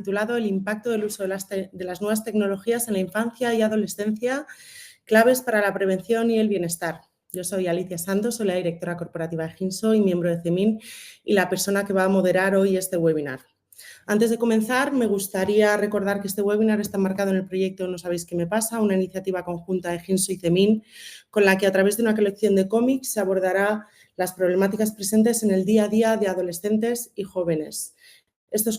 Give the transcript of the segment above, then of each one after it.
titulado El impacto del uso de las nuevas tecnologías en la infancia y adolescencia, claves para la prevención y el bienestar. Yo soy Alicia Santos, soy la directora corporativa de Ginso y miembro de CEMIN y la persona que va a moderar hoy este webinar. Antes de comenzar, me gustaría recordar que este webinar está enmarcado en el proyecto No sabéis qué me pasa, una iniciativa conjunta de Ginso y CEMIN, con la que a través de una colección de cómics se abordará las problemáticas presentes en el día a día de adolescentes y jóvenes. Estos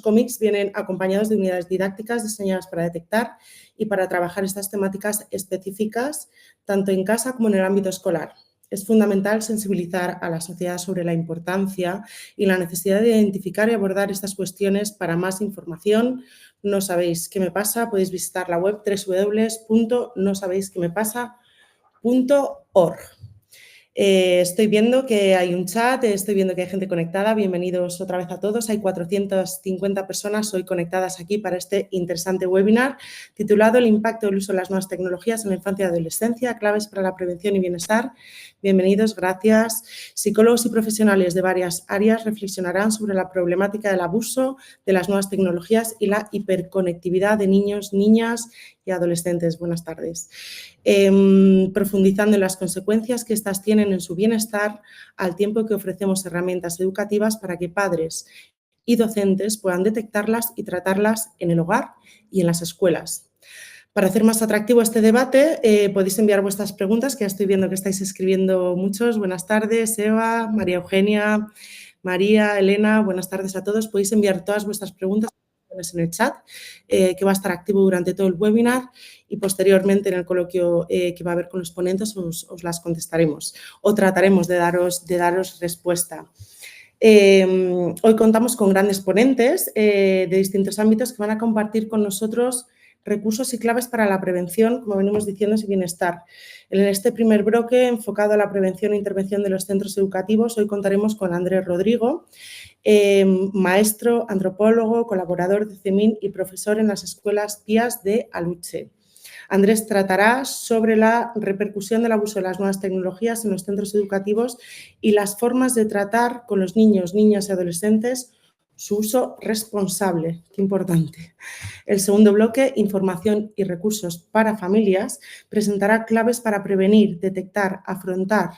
cómics vienen acompañados de unidades didácticas diseñadas para detectar y para trabajar estas temáticas específicas, tanto en casa como en el ámbito escolar. Es fundamental sensibilizar a la sociedad sobre la importancia y la necesidad de identificar y abordar estas cuestiones. Para más información, No sabéis qué me pasa, podéis visitar la web www.nosabeisquemepasa.org. Estoy viendo que hay un chat, estoy viendo que hay gente conectada. Bienvenidos otra vez a todos. Hay 450 personas hoy conectadas aquí para este interesante webinar titulado El impacto del uso de las nuevas tecnologías en la infancia y adolescencia, claves para la prevención y bienestar. Bienvenidos, gracias. Psicólogos y profesionales de varias áreas reflexionarán sobre la problemática del abuso de las nuevas tecnologías y la hiperconectividad de niños, niñas y adolescentes. Buenas tardes. Profundizando en las consecuencias que estas tienen en su bienestar, al tiempo que ofrecemos herramientas educativas para que padres y docentes puedan detectarlas y tratarlas en el hogar y en las escuelas. Para hacer más atractivo este debate, podéis enviar vuestras preguntas, que ya estoy viendo que estáis escribiendo muchos. Buenas tardes, Eva, María Eugenia, María, Elena, buenas tardes a todos. Podéis enviar todas vuestras preguntas en el chat, que va a estar activo durante todo el webinar, y posteriormente en el coloquio que va a haber con los ponentes os las contestaremos o trataremos de daros respuesta. Hoy contamos con grandes ponentes de distintos ámbitos que van a compartir con nosotros recursos y claves para la prevención, como venimos diciendo, y bienestar. En este primer bloque, enfocado a la prevención e intervención de los centros educativos, hoy contaremos con Andrés Rodrigo, maestro, antropólogo, colaborador de CEMIN y profesor en las escuelas PIAS de Aluche. Andrés tratará sobre la repercusión del abuso de las nuevas tecnologías en los centros educativos y las formas de tratar con los niños, niñas y adolescentes su uso responsable. Qué importante. El segundo bloque, información y recursos para familias, presentará claves para prevenir, detectar, afrontar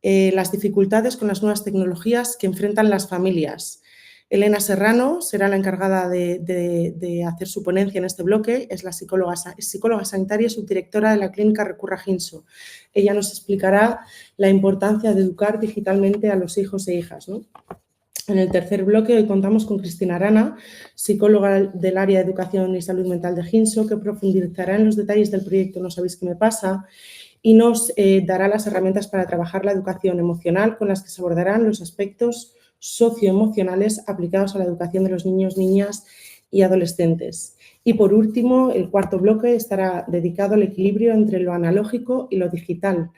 las dificultades con las nuevas tecnologías que enfrentan las familias. Elena Serrano será la encargada de hacer su ponencia en este bloque. Es psicóloga sanitaria y subdirectora de la clínica Recurra Ginso. Ella nos explicará la importancia de educar digitalmente a los hijos e hijas, ¿no? En el tercer bloque hoy contamos con Cristina Arana, psicóloga del área de educación y salud mental de Ginso, que profundizará en los detalles del proyecto No sabéis qué me pasa y nos dará las herramientas para trabajar la educación emocional, con las que se abordarán los aspectos socioemocionales aplicados a la educación de los niños, niñas y adolescentes. Y por último, el cuarto bloque estará dedicado al equilibrio entre lo analógico y lo digital,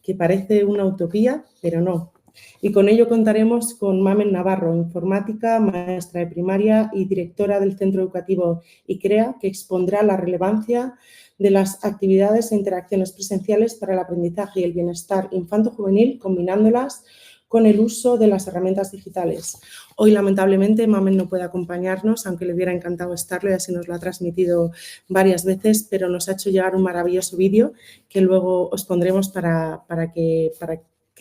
que parece una utopía, pero no. Y con ello contaremos con Mamen Navarro, informática, maestra de primaria y directora del Centro Educativo ICREA, que expondrá la relevancia de las actividades e interacciones presenciales para el aprendizaje y el bienestar infanto-juvenil, combinándolas con el uso de las herramientas digitales. Hoy, lamentablemente, Mamen no puede acompañarnos, aunque le hubiera encantado estarlo y así nos lo ha transmitido varias veces, pero nos ha hecho llegar un maravilloso vídeo que luego os pondremos para que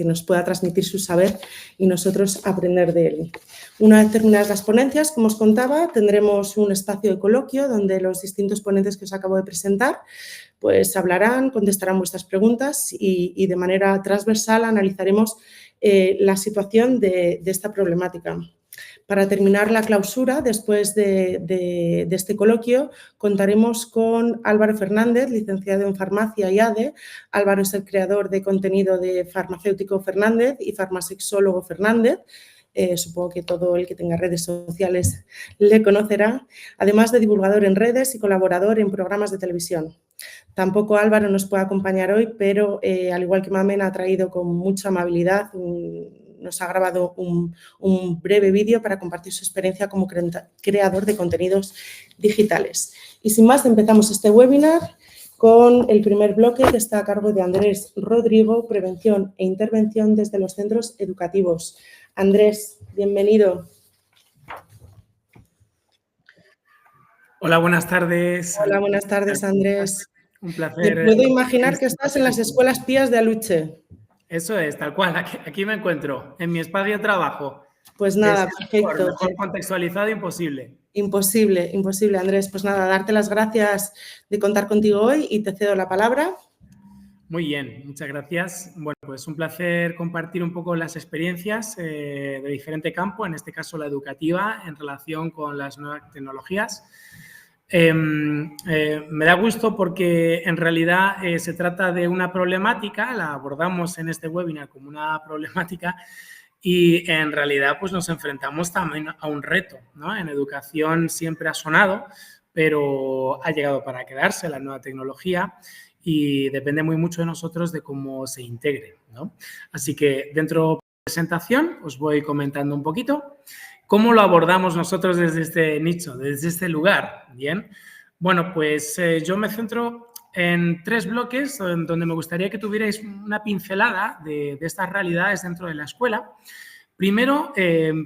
nos pueda transmitir su saber y nosotros aprender de él. Una vez terminadas las ponencias, como os contaba, tendremos un espacio de coloquio donde los distintos ponentes que os acabo de presentar pues hablarán, contestarán vuestras preguntas y de manera transversal analizaremos la situación de esta problemática. Para terminar la clausura, después de este coloquio, contaremos con Álvaro Fernández, licenciado en Farmacia y ADE. Álvaro es el creador de contenido de Farmacéutico Fernández y Farmasexólogo Fernández. Supongo que todo el que tenga redes sociales le conocerá, además de divulgador en redes y colaborador en programas de televisión. Tampoco Álvaro nos puede acompañar hoy, pero al igual que Mamen ha traído con mucha amabilidad, nos ha grabado un breve vídeo para compartir su experiencia como creador de contenidos digitales. Y sin más, empezamos este webinar con el primer bloque, que está a cargo de Andrés Rodrigo, Prevención e Intervención desde los centros educativos. Andrés, bienvenido. Hola, buenas tardes. Hola, buenas tardes, Andrés. Un Me placer. puedo imaginar que estás en las escuelas pías de Aluche. Eso es, tal cual. Aquí me encuentro, en mi espacio de trabajo. Pues Es nada, perfecto. mejor contextualizado imposible. Imposible, imposible, Andrés. Pues nada, darte las gracias de contar contigo hoy y te cedo la palabra. Muy bien, muchas gracias. Bueno, pues un placer compartir un poco las experiencias de diferente campo, en este caso la educativa, en relación con las nuevas tecnologías. Me da gusto porque en realidad se trata de una problemática, la abordamos en este webinar como una problemática y en realidad pues nos enfrentamos también a un reto, ¿no? En educación siempre ha sonado, pero ha llegado para quedarse la nueva tecnología y depende muy mucho de nosotros de cómo se integre, ¿no? Así que dentro de la presentación os voy comentando un poquito cómo lo abordamos nosotros desde este nicho, desde este lugar, ¿bien? Bueno, pues yo me centro en 3 bloques donde me gustaría que tuvierais una pincelada de estas realidades dentro de la escuela. Primero,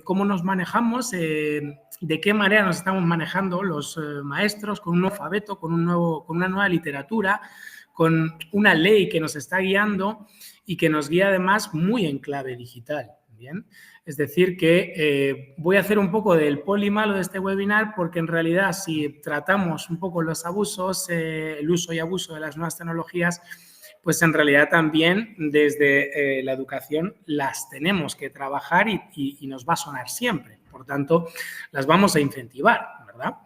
cómo nos manejamos, de qué manera nos estamos manejando los maestros con un nuevo alfabeto, con una nueva literatura, con una ley que nos está guiando y que nos guía además muy en clave digital, ¿bien? Es decir, que voy a hacer un poco del poli malo de este webinar porque en realidad si tratamos un poco los abusos, el uso y abuso de las nuevas tecnologías, pues en realidad también desde la educación las tenemos que trabajar y nos va a sonar siempre. Por tanto, las vamos a incentivar, ¿verdad?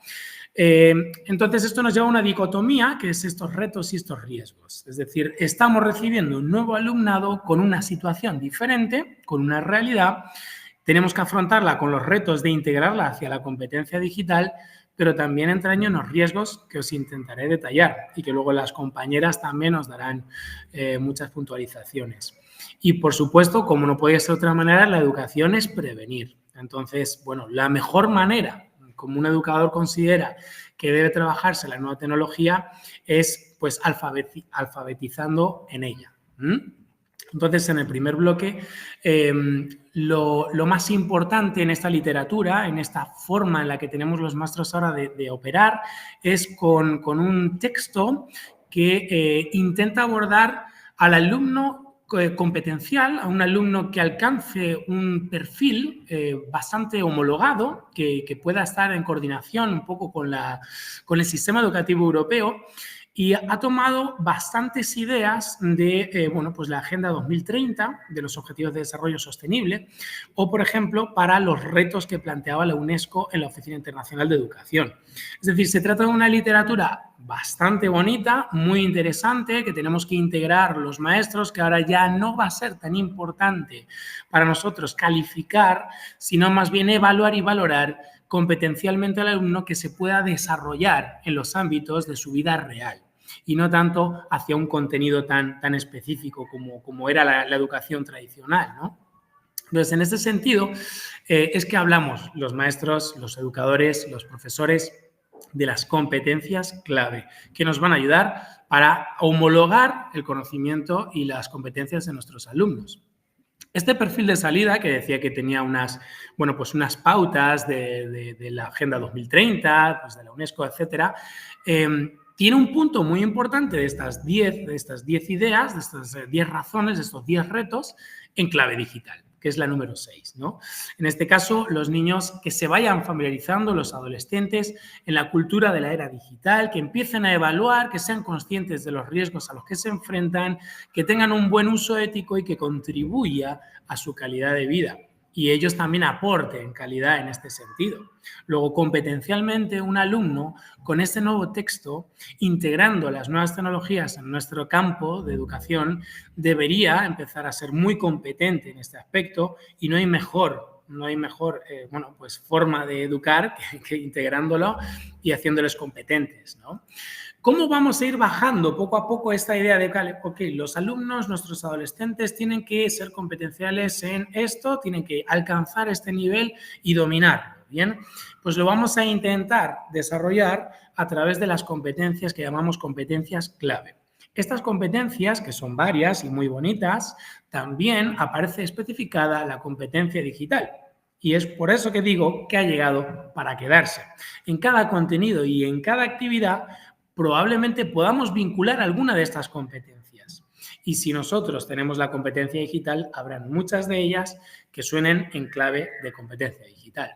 Entonces, esto nos lleva a una dicotomía, que es estos retos y estos riesgos. Es decir, estamos recibiendo un nuevo alumnado con una situación diferente, con una realidad. Tenemos que afrontarla con los retos de integrarla hacia la competencia digital, pero también entraña unos riesgos que os intentaré detallar y que luego las compañeras también os darán muchas puntualizaciones. Y, por supuesto, como no podía ser de otra manera, la educación es prevenir. Entonces, bueno, la mejor manera, como un educador considera que debe trabajarse la nueva tecnología, es pues alfabetizando en ella. Entonces, en el primer bloque, lo más importante en esta literatura, en esta forma en la que tenemos los maestros ahora de operar, es con un texto que intenta abordar al alumno competencial, a un alumno que alcance un perfil bastante homologado, que pueda estar en coordinación un poco con el sistema educativo europeo, y ha tomado bastantes ideas de bueno, pues la Agenda 2030, de los Objetivos de Desarrollo Sostenible, o, por ejemplo, para los retos que planteaba la UNESCO en la Oficina Internacional de Educación. Es decir, se trata de una literatura bastante bonita, muy interesante, que tenemos que integrar los maestros, que ahora ya no va a ser tan importante para nosotros calificar, sino más bien evaluar y valorar competencialmente al alumno que se pueda desarrollar en los ámbitos de su vida real y no tanto hacia un contenido tan específico como era la educación tradicional, ¿no? Entonces, en este sentido, es que hablamos los maestros, los educadores, los profesores de las competencias clave que nos van a ayudar para homologar el conocimiento y las competencias de nuestros alumnos. Este perfil de salida, que decía que tenía unas pautas de la Agenda 2030, pues de la UNESCO, etcétera, tiene un punto muy importante de estas 10 ideas, de estas 10 razones, de estos 10 retos en clave digital, que es la número 6, ¿no? En este caso, los niños que se vayan familiarizando, los adolescentes, en la cultura de la era digital, que empiecen a evaluar, que sean conscientes de los riesgos a los que se enfrentan, que tengan un buen uso ético y que contribuya a su calidad de vida. Y ellos también aporten calidad en este sentido. Luego, competencialmente, un alumno con este nuevo texto, integrando las nuevas tecnologías en nuestro campo de educación, debería empezar a ser muy competente en este aspecto y no hay mejor forma de educar que integrándolo y haciéndoles competentes, ¿no? ¿Cómo vamos a ir bajando poco a poco esta idea de que los alumnos, nuestros adolescentes, tienen que ser competenciales en esto, tienen que alcanzar este nivel y dominarlo? Bien, pues lo vamos a intentar desarrollar a través de las competencias que llamamos competencias clave. Estas competencias, que son varias y muy bonitas, también aparece especificada la competencia digital. Y es por eso que digo que ha llegado para quedarse. En cada contenido y en cada actividad probablemente podamos vincular alguna de estas competencias. Y si nosotros tenemos la competencia digital, habrán muchas de ellas que suenen en clave de competencia digital.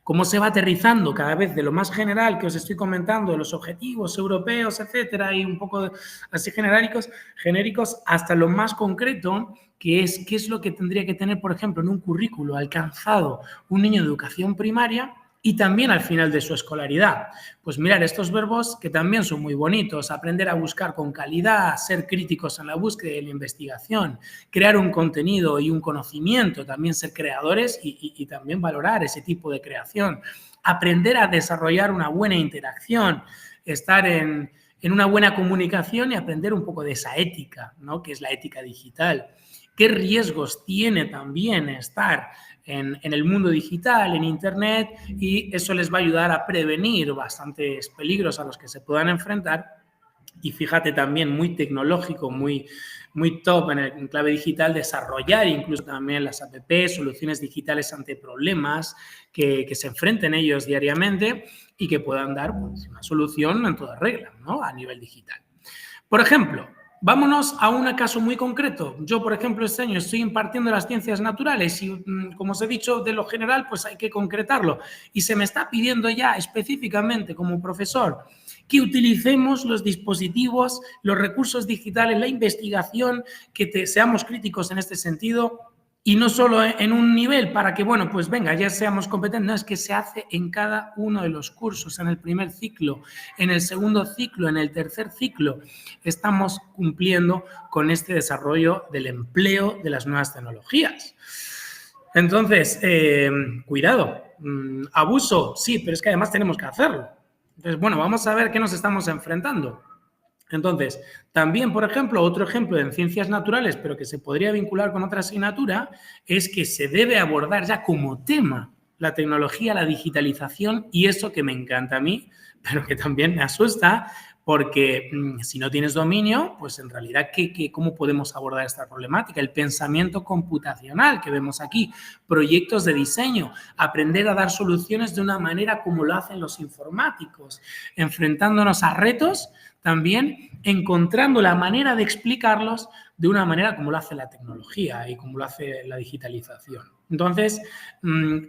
Cómo se va aterrizando cada vez de lo más general que os estoy comentando, de los objetivos europeos, etcétera, y un poco así genéricos, hasta lo más concreto, que es qué es lo que tendría que tener, por ejemplo, en un currículo alcanzado un niño de educación primaria y también al final de su escolaridad. Pues mirar estos verbos que también son muy bonitos, aprender a buscar con calidad, ser críticos en la búsqueda y la investigación, crear un contenido y un conocimiento, también ser creadores y también valorar ese tipo de creación, aprender a desarrollar una buena interacción, estar en una buena comunicación y aprender un poco de esa ética, ¿no? Que es la ética digital. ¿Qué riesgos tiene también estar en el mundo digital, en Internet? Y eso les va a ayudar a prevenir bastantes peligros a los que se puedan enfrentar. Y fíjate también, muy tecnológico, muy top en clave digital, desarrollar incluso también las apps, soluciones digitales ante problemas que se enfrenten ellos diariamente y que puedan dar pues, una solución en toda regla, ¿no? A nivel digital. Por ejemplo, vámonos a un caso muy concreto. Yo, por ejemplo, este año estoy impartiendo las ciencias naturales y, como os he dicho, de lo general, pues hay que concretarlo. Y se me está pidiendo ya específicamente como profesor que utilicemos los dispositivos, los recursos digitales, la investigación, que seamos críticos en este sentido. Y no solo en un nivel para que, bueno, pues venga, ya seamos competentes, no, es que se hace en cada uno de los cursos, en el primer ciclo, en el segundo ciclo, en el tercer ciclo. Estamos cumpliendo con este desarrollo del empleo de las nuevas tecnologías. Entonces, cuidado, abuso, sí, pero es que además tenemos que hacerlo. Entonces, bueno, vamos a ver qué nos estamos enfrentando. Entonces, también, por ejemplo, otro ejemplo en ciencias naturales, pero que se podría vincular con otra asignatura, es que se debe abordar ya como tema la tecnología, la digitalización y eso que me encanta a mí, pero que también me asusta, porque si no tienes dominio, pues en realidad, ¿cómo podemos abordar esta problemática? El pensamiento computacional que vemos aquí, proyectos de diseño, aprender a dar soluciones de una manera como lo hacen los informáticos, enfrentándonos a retos, también encontrando la manera de explicarlos de una manera como lo hace la tecnología y como lo hace la digitalización. Entonces,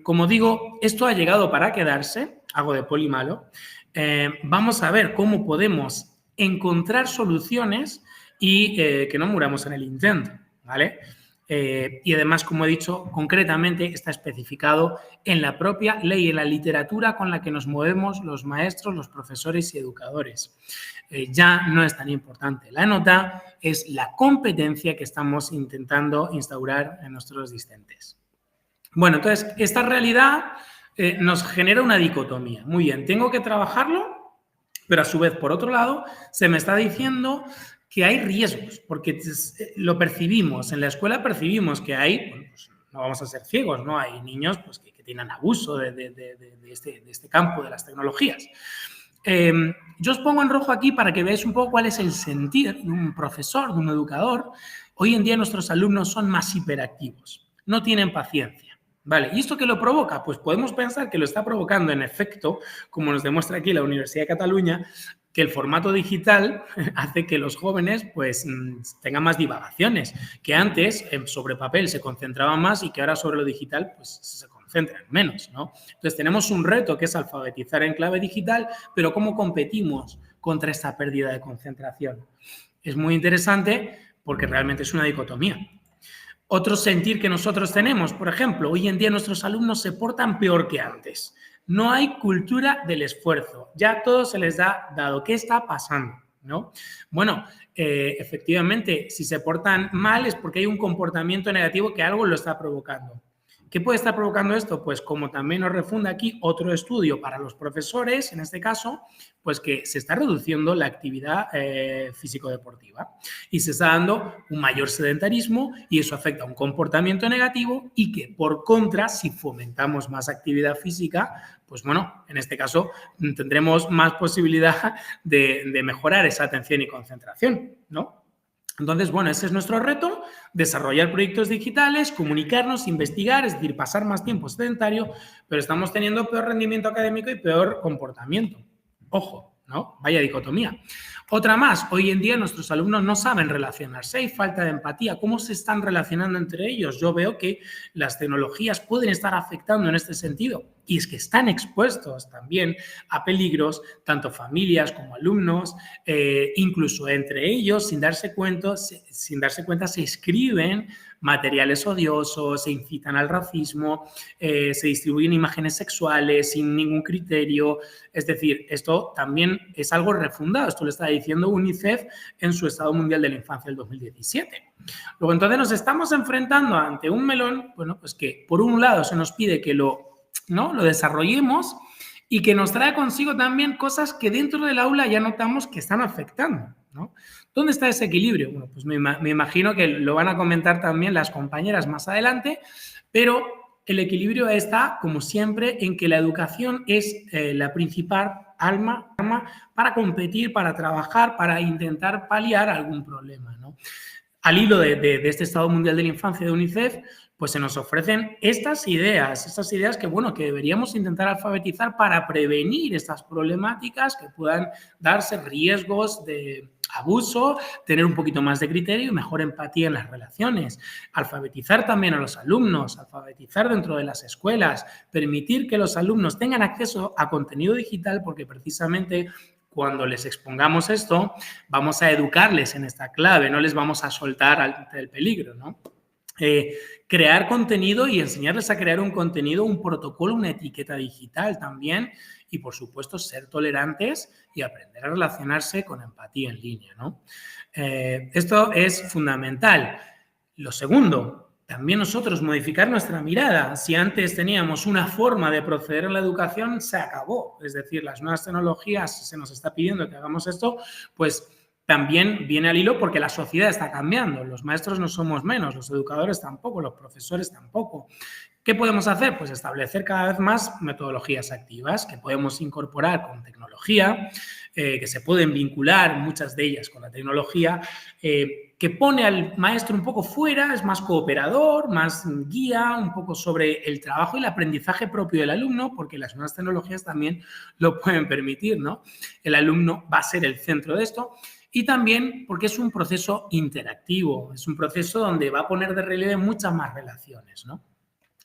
como digo, esto ha llegado para quedarse, hago de poli malo. Vamos a ver cómo podemos encontrar soluciones y que no muramos en el intento, ¿vale? Y además, como he dicho, concretamente está especificado en la propia ley, en la literatura con la que nos movemos los maestros, los profesores y educadores. Ya no es tan importante la nota, es la competencia que estamos intentando instaurar en nuestros discentes. Bueno, entonces, esta realidad nos genera una dicotomía. Muy bien, tengo que trabajarlo, pero a su vez, por otro lado, se me está diciendo que hay riesgos, porque lo percibimos, en la escuela percibimos que hay, bueno, pues no vamos a ser ciegos, ¿no? Hay niños pues, que tienen abuso de este campo de las tecnologías. Yo os pongo en rojo aquí para que veáis un poco cuál es el sentir de un profesor, de un educador. Hoy en día nuestros alumnos son más hiperactivos, no tienen paciencia. Vale, ¿y esto qué lo provoca? Pues podemos pensar que lo está provocando en efecto, como nos demuestra aquí la Universidad de Cataluña, que el formato digital hace que los jóvenes pues tengan más divagaciones, que antes sobre papel se concentraban más y que ahora sobre lo digital pues se concentran menos, ¿no? Entonces tenemos un reto que es alfabetizar en clave digital, pero ¿cómo competimos contra esta pérdida de concentración? Es muy interesante porque realmente es una dicotomía. Otro sentir que nosotros tenemos, por ejemplo, hoy en día nuestros alumnos se portan peor que antes. No hay cultura del esfuerzo, ya todo se les da dado. ¿Qué está pasando? ¿No? Bueno, efectivamente, si se portan mal es porque hay un comportamiento negativo que algo lo está provocando. ¿Qué puede estar provocando esto? Pues como también nos refunda aquí otro estudio para los profesores, en este caso, pues que se está reduciendo la actividad físico-deportiva y se está dando un mayor sedentarismo y eso afecta a un comportamiento negativo y que, por contra, si fomentamos más actividad física, pues bueno, en este caso tendremos más posibilidad de mejorar esa atención y concentración, ¿no? Entonces, bueno, ese es nuestro reto, desarrollar proyectos digitales, comunicarnos, investigar, es decir, pasar más tiempo sedentario, pero estamos teniendo peor rendimiento académico y peor comportamiento. Ojo, ¿no? Vaya dicotomía. Otra más, hoy en día nuestros alumnos no saben relacionarse, hay falta de empatía. ¿Cómo se están relacionando entre ellos? Yo veo que las tecnologías pueden estar afectando en este sentido y es que están expuestos también a peligros, tanto familias como alumnos, incluso entre ellos, sin darse cuenta, se escriben materiales odiosos, se incitan al racismo, se distribuyen imágenes sexuales sin ningún criterio. Es decir, esto también es algo refundado. Esto lo está diciendo UNICEF en su Estado Mundial de la Infancia del 2017. Luego, entonces, nos estamos enfrentando ante un melón, bueno, pues que por un lado se nos pide que lo desarrollemos y que nos trae consigo también cosas que dentro del aula ya notamos que están afectando, ¿no? ¿Dónde está ese equilibrio? Bueno, pues me imagino que lo van a comentar también las compañeras más adelante, pero el equilibrio está, como siempre, en que la educación es la principal arma para competir, para trabajar, para intentar paliar algún problema, ¿no? Al hilo de este Estado Mundial de la Infancia de UNICEF, pues se nos ofrecen estas ideas que, bueno, que deberíamos intentar alfabetizar para prevenir estas problemáticas que puedan darse, riesgos de abuso, tener un poquito más de criterio y mejor empatía en las relaciones. Alfabetizar también a los alumnos, alfabetizar dentro de las escuelas, permitir que los alumnos tengan acceso a contenido digital, porque precisamente cuando les expongamos esto, vamos a educarles en esta clave, no les vamos a soltar ante el peligro, ¿no? Crear contenido y enseñarles a crear un contenido, un protocolo, una etiqueta digital también y, por supuesto, ser tolerantes y aprender a relacionarse con empatía en línea, ¿no? Esto es fundamental. Lo segundo, también nosotros modificar nuestra mirada. Si antes teníamos una forma de proceder en la educación, se acabó. Es decir, las nuevas tecnologías, se nos está pidiendo que hagamos esto, pues también viene al hilo porque la sociedad está cambiando. Los maestros no somos menos, los educadores tampoco, los profesores tampoco. ¿Qué podemos hacer? Pues establecer cada vez más metodologías activas que podemos incorporar con tecnología, que se pueden vincular, muchas de ellas con la tecnología, que pone al maestro un poco fuera, es más cooperador, más guía, un poco sobre el trabajo y el aprendizaje propio del alumno, porque las nuevas tecnologías también lo pueden permitir, ¿no? El alumno va a ser el centro de esto. Y también porque es un proceso interactivo, es un proceso donde va a poner de relieve muchas más relaciones, ¿no?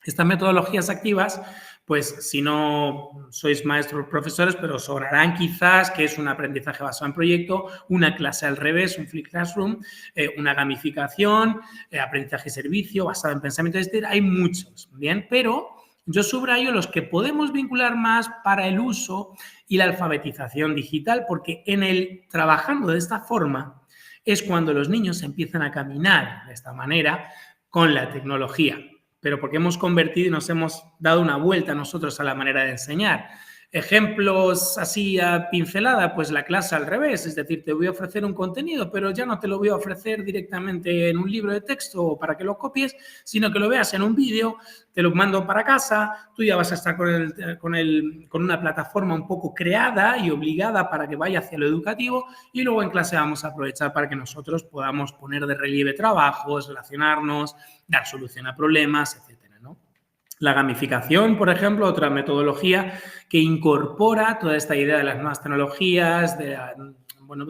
Estas metodologías activas, pues si no sois maestros o profesores, pero os sobrarán quizás que es un aprendizaje basado en proyecto, una clase al revés, un flip classroom, una gamificación, aprendizaje servicio basado en pensamiento, es decir, hay muchos, ¿bien? Pero yo subrayo los que podemos vincular más para el uso y la alfabetización digital, porque trabajando de esta forma es cuando los niños empiezan a caminar de esta manera con la tecnología, pero porque hemos convertido y nos hemos dado una vuelta nosotros a la manera de enseñar. Ejemplos así a pincelada, pues la clase al revés, es decir, te voy a ofrecer un contenido, pero ya no te lo voy a ofrecer directamente en un libro de texto para que lo copies, sino que lo veas en un vídeo, te lo mando para casa, tú ya vas a estar con una plataforma un poco creada y obligada para que vaya hacia lo educativo y luego en clase vamos a aprovechar para que nosotros podamos poner de relieve trabajos, relacionarnos, dar solución a problemas, etcétera, ¿no? La gamificación, por ejemplo, otra metodología que incorpora toda esta idea de las nuevas tecnologías, de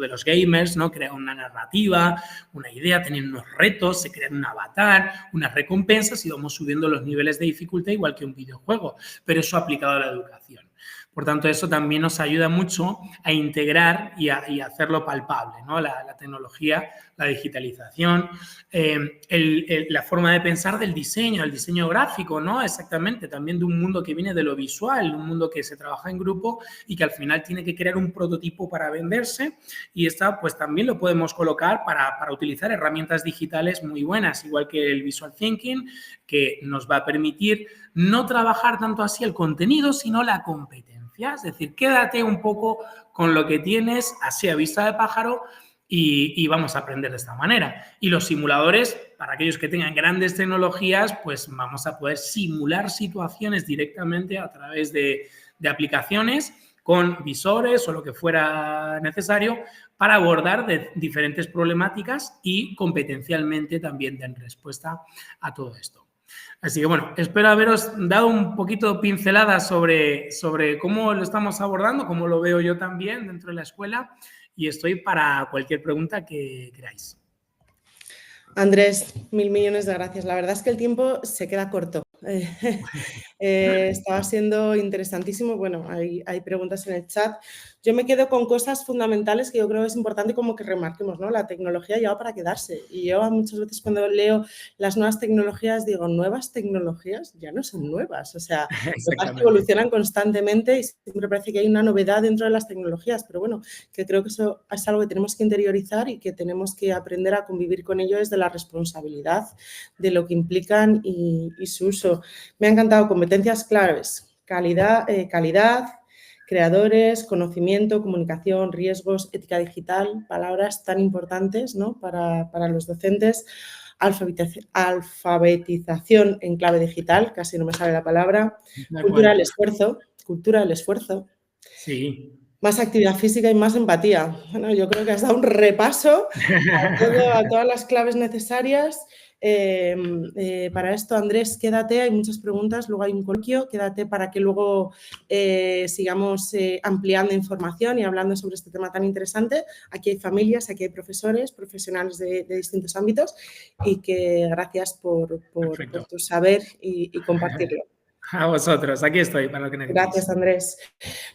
los gamers, ¿no? Crean una narrativa, una idea, tienen unos retos, se crean un avatar, unas recompensas y vamos subiendo los niveles de dificultad igual que un videojuego, pero eso aplicado a la educación. Por tanto, eso también nos ayuda mucho a integrar y a hacerlo palpable, ¿no? La tecnología, la digitalización, la forma de pensar del diseño, el diseño gráfico, ¿no? Exactamente, también de un mundo que viene de lo visual, un mundo que se trabaja en grupo y que al final tiene que crear un prototipo para venderse y esta pues también lo podemos colocar para utilizar herramientas digitales muy buenas, igual que el Visual Thinking, que nos va a permitir no trabajar tanto así el contenido, sino la competencia. Es decir, quédate un poco con lo que tienes así a vista de pájaro y vamos a aprender de esta manera. Y los simuladores, para aquellos que tengan grandes tecnologías, pues vamos a poder simular situaciones directamente a través de aplicaciones con visores o lo que fuera necesario para abordar diferentes problemáticas y competencialmente también den respuesta a todo esto. Así que bueno, espero haberos dado un poquito pinceladas sobre cómo lo estamos abordando, cómo lo veo yo también dentro de la escuela, y estoy para cualquier pregunta que queráis. Andrés, mil millones de gracias. La verdad es que el tiempo se queda corto. Estaba siendo interesantísimo. Bueno, hay preguntas en el chat. Yo me quedo con cosas fundamentales que yo creo que es importante como que remarquemos, ¿no? La tecnología ha llegado para quedarse. Y yo muchas veces cuando leo las nuevas tecnologías digo, nuevas tecnologías ya no son nuevas. O sea, lo que pasa es que evolucionan constantemente y siempre parece que hay una novedad dentro de las tecnologías. Pero bueno, que creo que eso es algo que tenemos que interiorizar y que tenemos que aprender a convivir con ello desde la responsabilidad de lo que implican y su uso. Me ha encantado competencias claves, calidad, creadores, conocimiento, comunicación, riesgos, ética digital, palabras tan importantes, ¿no? para los docentes. Alfabetización en clave digital, casi no me sale la palabra. Cultura del esfuerzo. Sí. Más actividad física y más empatía. Bueno, yo creo que has dado un repaso a todas las claves necesarias. Para esto, Andrés, quédate, hay muchas preguntas, luego hay un coloquio, quédate para que luego sigamos ampliando información y hablando sobre este tema tan interesante. Aquí hay familias, aquí hay profesores, profesionales de distintos ámbitos y que gracias por tu saber y compartirlo. A vosotros, aquí estoy para lo que necesitéis. Gracias, Andrés.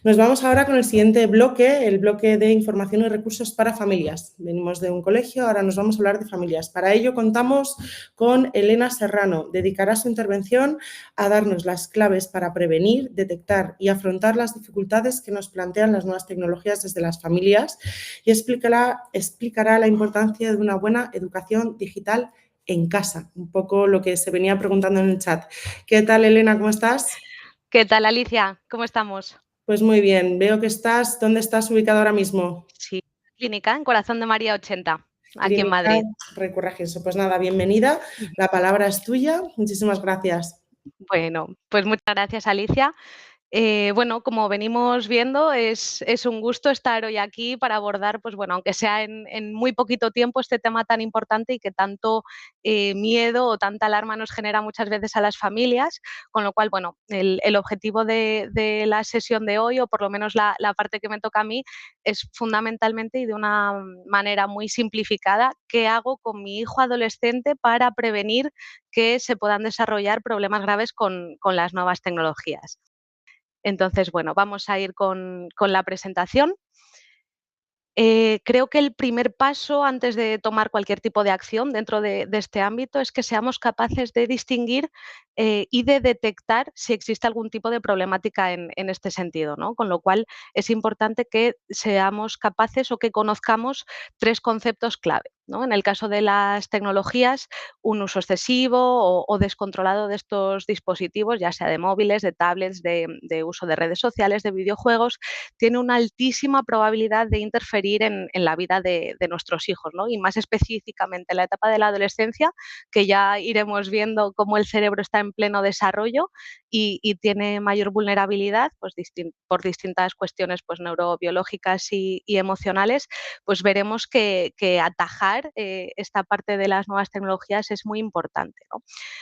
Nos vamos ahora con el siguiente bloque, el bloque de información y recursos para familias. Venimos de un colegio, ahora nos vamos a hablar de familias. Para ello contamos con Elena Serrano. Dedicará su intervención a darnos las claves para prevenir, detectar y afrontar las dificultades que nos plantean las nuevas tecnologías desde las familias y explicará la importancia de una buena educación digital en casa, un poco lo que se venía preguntando en el chat. ¿Qué tal, Elena? ¿Cómo estás? ¿Qué tal, Alicia? ¿Cómo estamos? Pues muy bien. Veo que ¿dónde estás ubicado ahora mismo? Sí, clínica en Corazón de María 80, aquí en Clínica Madrid. Recurragenso. Pues nada, bienvenida. La palabra es tuya. Muchísimas gracias. Bueno, pues muchas gracias, Alicia. Bueno, como venimos viendo, es un gusto estar hoy aquí para abordar, pues bueno, aunque sea en muy poquito tiempo, este tema tan importante y que tanto miedo o tanta alarma nos genera muchas veces a las familias, con lo cual, bueno, el objetivo de la sesión de hoy, o por lo menos la parte que me toca a mí, es fundamentalmente y de una manera muy simplificada, ¿qué hago con mi hijo adolescente para prevenir que se puedan desarrollar problemas graves con las nuevas tecnologías? Entonces, bueno, vamos a ir con la presentación. Creo que el primer paso antes de tomar cualquier tipo de acción dentro de este ámbito es que seamos capaces de distinguir y de detectar si existe algún tipo de problemática en este sentido, ¿no? Con lo cual es importante que seamos capaces o que conozcamos 3 conceptos clave, ¿no? En el caso de las tecnologías, un uso excesivo o descontrolado de estos dispositivos, ya sea de móviles, de tablets, de uso de redes sociales, de videojuegos, tiene una altísima probabilidad de interferir en la vida de nuestros hijos, ¿no? Y más específicamente en la etapa de la adolescencia, que ya iremos viendo cómo el cerebro está en pleno desarrollo y tiene mayor vulnerabilidad, pues por distintas cuestiones pues, neurobiológicas y emocionales, pues veremos que atajar esta parte de las nuevas tecnologías es muy importante, ¿no?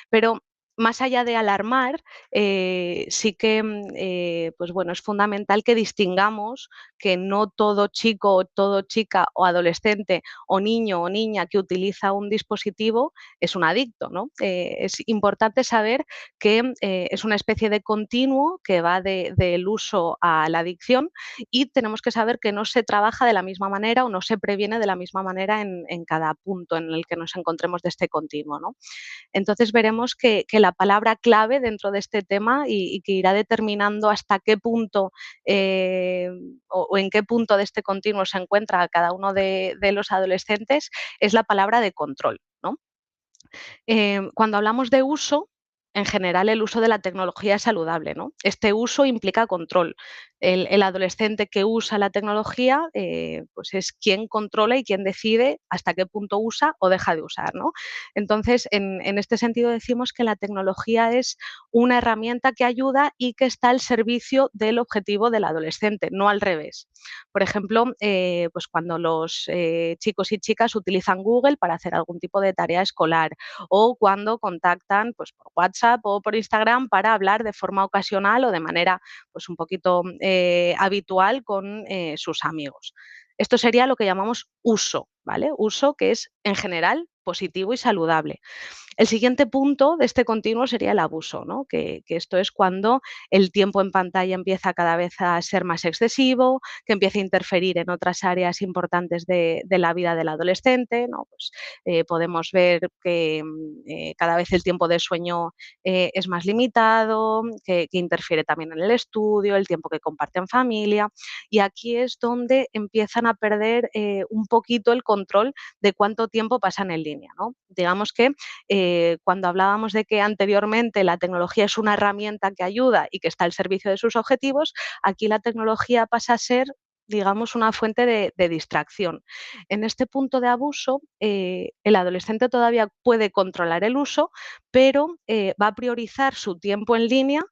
Pero más allá de alarmar, sí que pues bueno, es fundamental que distingamos que no todo chico o todo chica o adolescente o niño o niña que utiliza un dispositivo es un adicto, ¿no? Es importante saber que es una especie de continuo que va del uso a la adicción y tenemos que saber que no se trabaja de la misma manera o no se previene de la misma manera en cada punto en el que nos encontremos de este continuo, ¿no? Entonces veremos que la palabra clave dentro de este tema y que irá determinando hasta qué punto o en qué punto de este continuo se encuentra cada uno de los adolescentes es la palabra de control, ¿no? Cuando hablamos de uso, en general el uso de la tecnología es saludable, ¿no? Este uso implica control. El adolescente que usa la tecnología, pues es quien controla y quien decide hasta qué punto usa o deja de usar, ¿no? Entonces, en este sentido decimos que la tecnología es una herramienta que ayuda y que está al servicio del objetivo del adolescente, no al revés. Por ejemplo, pues cuando los chicos y chicas utilizan Google para hacer algún tipo de tarea escolar o cuando contactan pues, por WhatsApp o por Instagram para hablar de forma ocasional o de manera pues, un poquito habitual con sus amigos. Esto sería lo que llamamos uso, ¿vale? Uso que es en general positivo y saludable. El siguiente punto de este continuo sería el abuso, ¿no? Que esto es cuando el tiempo en pantalla empieza cada vez a ser más excesivo, que empieza a interferir en otras áreas importantes de la vida del adolescente, ¿no? Pues, podemos ver que cada vez el tiempo de sueño es más limitado, que interfiere también en el estudio, el tiempo que comparte en familia, y aquí es donde empiezan a perder un poquito el control de cuánto tiempo pasan en línea, ¿no? Digamos que cuando hablábamos de que anteriormente la tecnología es una herramienta que ayuda y que está al servicio de sus objetivos, aquí la tecnología pasa a ser, digamos, una fuente de distracción. En este punto de abuso, el adolescente todavía puede controlar el uso, pero va a priorizar su tiempo en línea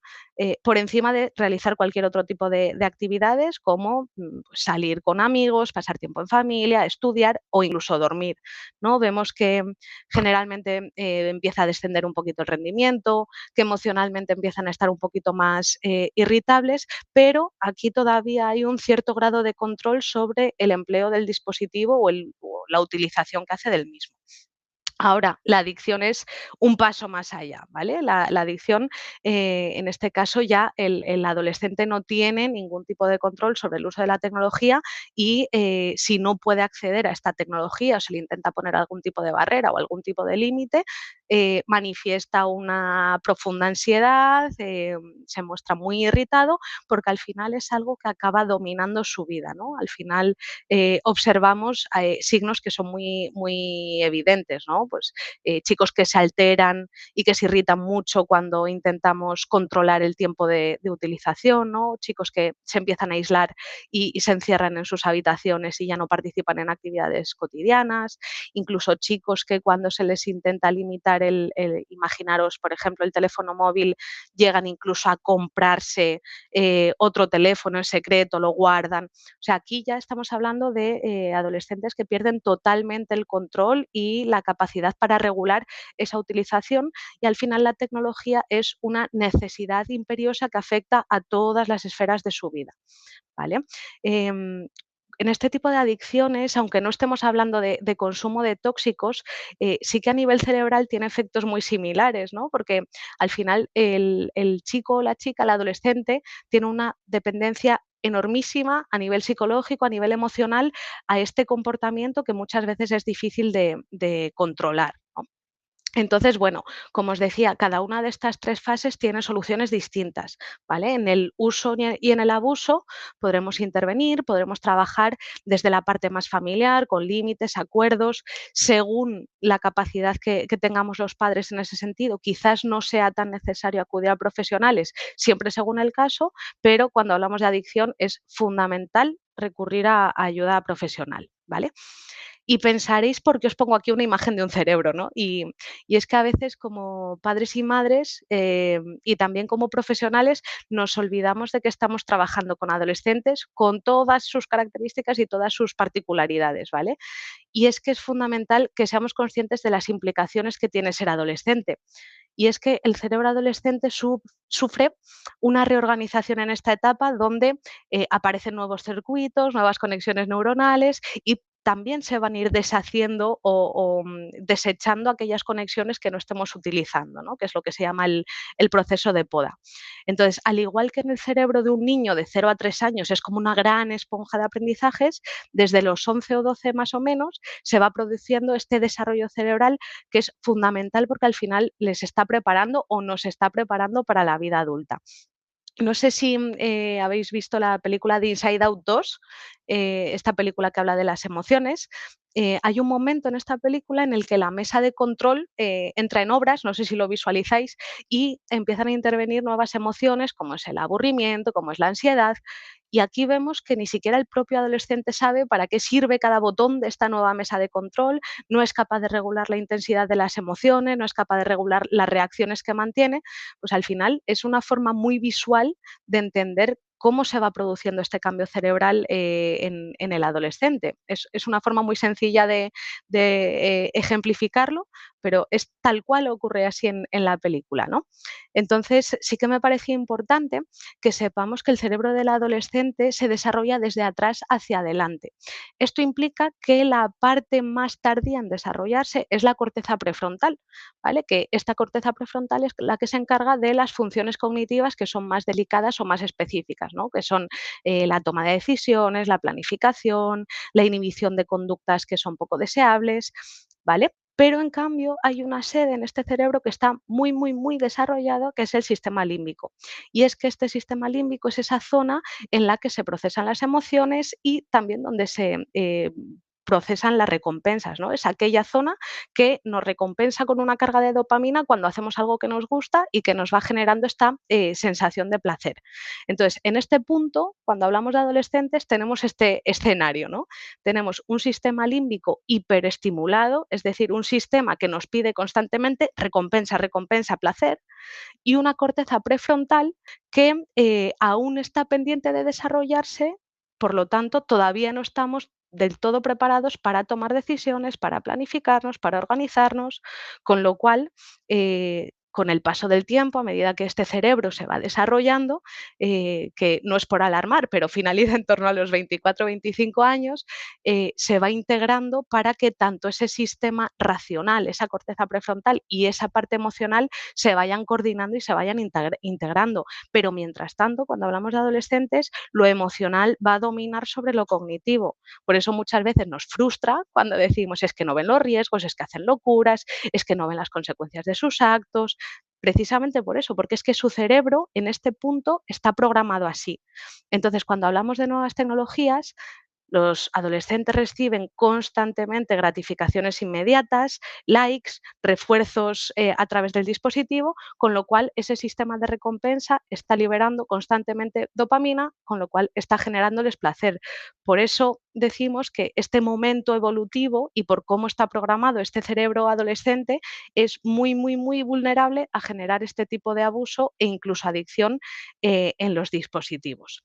por encima de realizar cualquier otro tipo de actividades como pues, salir con amigos, pasar tiempo en familia, estudiar o incluso dormir, ¿no? Vemos que generalmente empieza a descender un poquito el rendimiento, que emocionalmente empiezan a estar un poquito más irritables, pero aquí todavía hay un cierto grado de control sobre el empleo del dispositivo o la utilización que hace del mismo. Ahora, la adicción es un paso más allá, ¿vale? La adicción, en este caso ya el adolescente no tiene ningún tipo de control sobre el uso de la tecnología y si no puede acceder a esta tecnología o se le intenta poner algún tipo de barrera o algún tipo de límite, manifiesta una profunda ansiedad, se muestra muy irritado porque al final es algo que acaba dominando su vida, ¿no? Al final observamos signos que son muy evidentes, ¿no? Pues chicos que se alteran y que se irritan mucho cuando intentamos controlar el tiempo de utilización, ¿no? Chicos que se empiezan a aislar y se encierran en sus habitaciones y ya no participan en actividades cotidianas, incluso chicos que cuando se les intenta limitar imaginaros, por ejemplo, el teléfono móvil, llegan incluso a comprarse otro teléfono en secreto, lo guardan. O sea, aquí ya estamos hablando de adolescentes que pierden totalmente el control y la capacidad para regular esa utilización y al final la tecnología es una necesidad imperiosa que afecta a todas las esferas de su vida, ¿vale? Em, en este tipo de adicciones, aunque no estemos hablando de consumo de tóxicos, sí que a nivel cerebral tiene efectos muy similares, ¿no? Porque al final el chico o la chica, el adolescente, tiene una dependencia enormísima a nivel psicológico, a nivel emocional, a este comportamiento que muchas veces es difícil de controlar, ¿no? Entonces, bueno, como os decía, cada una de estas 3 fases tiene soluciones distintas, ¿vale? En el uso y en el abuso podremos intervenir, podremos trabajar desde la parte más familiar, con límites, acuerdos, según la capacidad que tengamos los padres en ese sentido. Quizás no sea tan necesario acudir a profesionales, siempre según el caso, pero cuando hablamos de adicción es fundamental recurrir a ayuda profesional, ¿vale? Y pensaréis por qué os pongo aquí una imagen de un cerebro, ¿no? Y es que a veces como padres y madres y también como profesionales nos olvidamos de que estamos trabajando con adolescentes con todas sus características y todas sus particularidades, ¿vale? Y es que es fundamental que seamos conscientes de las implicaciones que tiene ser adolescente. Y es que el cerebro adolescente sufre una reorganización en esta etapa donde aparecen nuevos circuitos, nuevas conexiones neuronales y también se van a ir deshaciendo o desechando aquellas conexiones que no estemos utilizando, ¿no? Que es lo que se llama el proceso de poda. Entonces, al igual que en el cerebro de un niño de 0 a 3 años es como una gran esponja de aprendizajes, desde los 11 o 12 más o menos se va produciendo este desarrollo cerebral que es fundamental porque al final les está preparando o nos está preparando para la vida adulta. No sé si habéis visto la película de Inside Out 2, esta película que habla de las emociones. Hay un momento en esta película en el que la mesa de control entra en obras, no sé si lo visualizáis, y empiezan a intervenir nuevas emociones como es el aburrimiento, como es la ansiedad, Y aquí vemos que ni siquiera el propio adolescente sabe para qué sirve cada botón de esta nueva mesa de control, no es capaz de regular la intensidad de las emociones, no es capaz de regular las reacciones que mantiene, pues al final es una forma muy visual de entender cómo se va produciendo este cambio cerebral en el adolescente. Es una forma muy sencilla de ejemplificarlo, pero es tal cual ocurre así en la película, ¿no? Entonces, sí que me parecía importante que sepamos que el cerebro del adolescente se desarrolla desde atrás hacia adelante. Esto implica que la parte más tardía en desarrollarse es la corteza prefrontal, ¿vale? Que esta corteza prefrontal es la que se encarga de las funciones cognitivas que son más delicadas o más específicas, ¿no? Que son la toma de decisiones, la planificación, la inhibición de conductas que son poco deseables, ¿vale? Pero en cambio hay una sede en este cerebro que está muy, muy, muy desarrollado, que es el sistema límbico. Y es que este sistema límbico es esa zona en la que se procesan las emociones y también donde se procesan las recompensas, ¿no? Es aquella zona que nos recompensa con una carga de dopamina cuando hacemos algo que nos gusta y que nos va generando esta sensación de placer. Entonces, en este punto, cuando hablamos de adolescentes, tenemos este escenario, ¿no? Tenemos un sistema límbico hiperestimulado, es decir, un sistema que nos pide constantemente recompensa, recompensa, placer, y una corteza prefrontal que aún está pendiente de desarrollarse, por lo tanto, todavía no estamos del todo preparados para tomar decisiones, para planificarnos, para organizarnos, con lo cual, con el paso del tiempo, a medida que este cerebro se va desarrollando, que no es por alarmar, pero finaliza en torno a los 24 o 25 años, se va integrando para que tanto ese sistema racional, esa corteza prefrontal y esa parte emocional se vayan coordinando y se vayan integrando. Pero mientras tanto, cuando hablamos de adolescentes, lo emocional va a dominar sobre lo cognitivo. Por eso muchas veces nos frustra cuando decimos es que no ven los riesgos, es que hacen locuras, es que no ven las consecuencias de sus actos. Precisamente por eso, porque es que su cerebro en este punto está programado así. Entonces, cuando hablamos de nuevas tecnologías, los adolescentes reciben constantemente gratificaciones inmediatas, likes, refuerzos a través del dispositivo, con lo cual ese sistema de recompensa está liberando constantemente dopamina, con lo cual está generándoles placer. Por eso decimos que este momento evolutivo y por cómo está programado este cerebro adolescente es muy, muy, muy vulnerable a generar este tipo de abuso e incluso adicción en los dispositivos.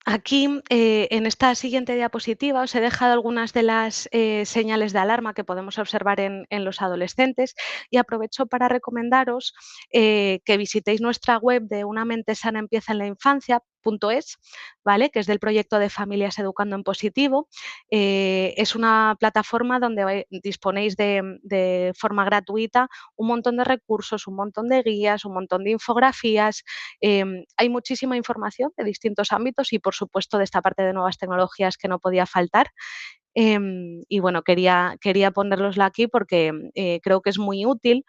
Aquí, en esta siguiente diapositiva, os he dejado algunas de las señales de alarma que podemos observar en los adolescentes y aprovecho para recomendaros que visitéis nuestra web de Una mente sana empieza en la infancia.es, ¿vale? Que es del proyecto de Familias Educando en Positivo. Es una plataforma donde disponéis de forma gratuita un montón de recursos, un montón de guías, un montón de infografías. Hay muchísima información de distintos ámbitos y, por supuesto, de esta parte de nuevas tecnologías que no podía faltar. Y bueno, quería ponerlosla aquí porque creo que es muy útil,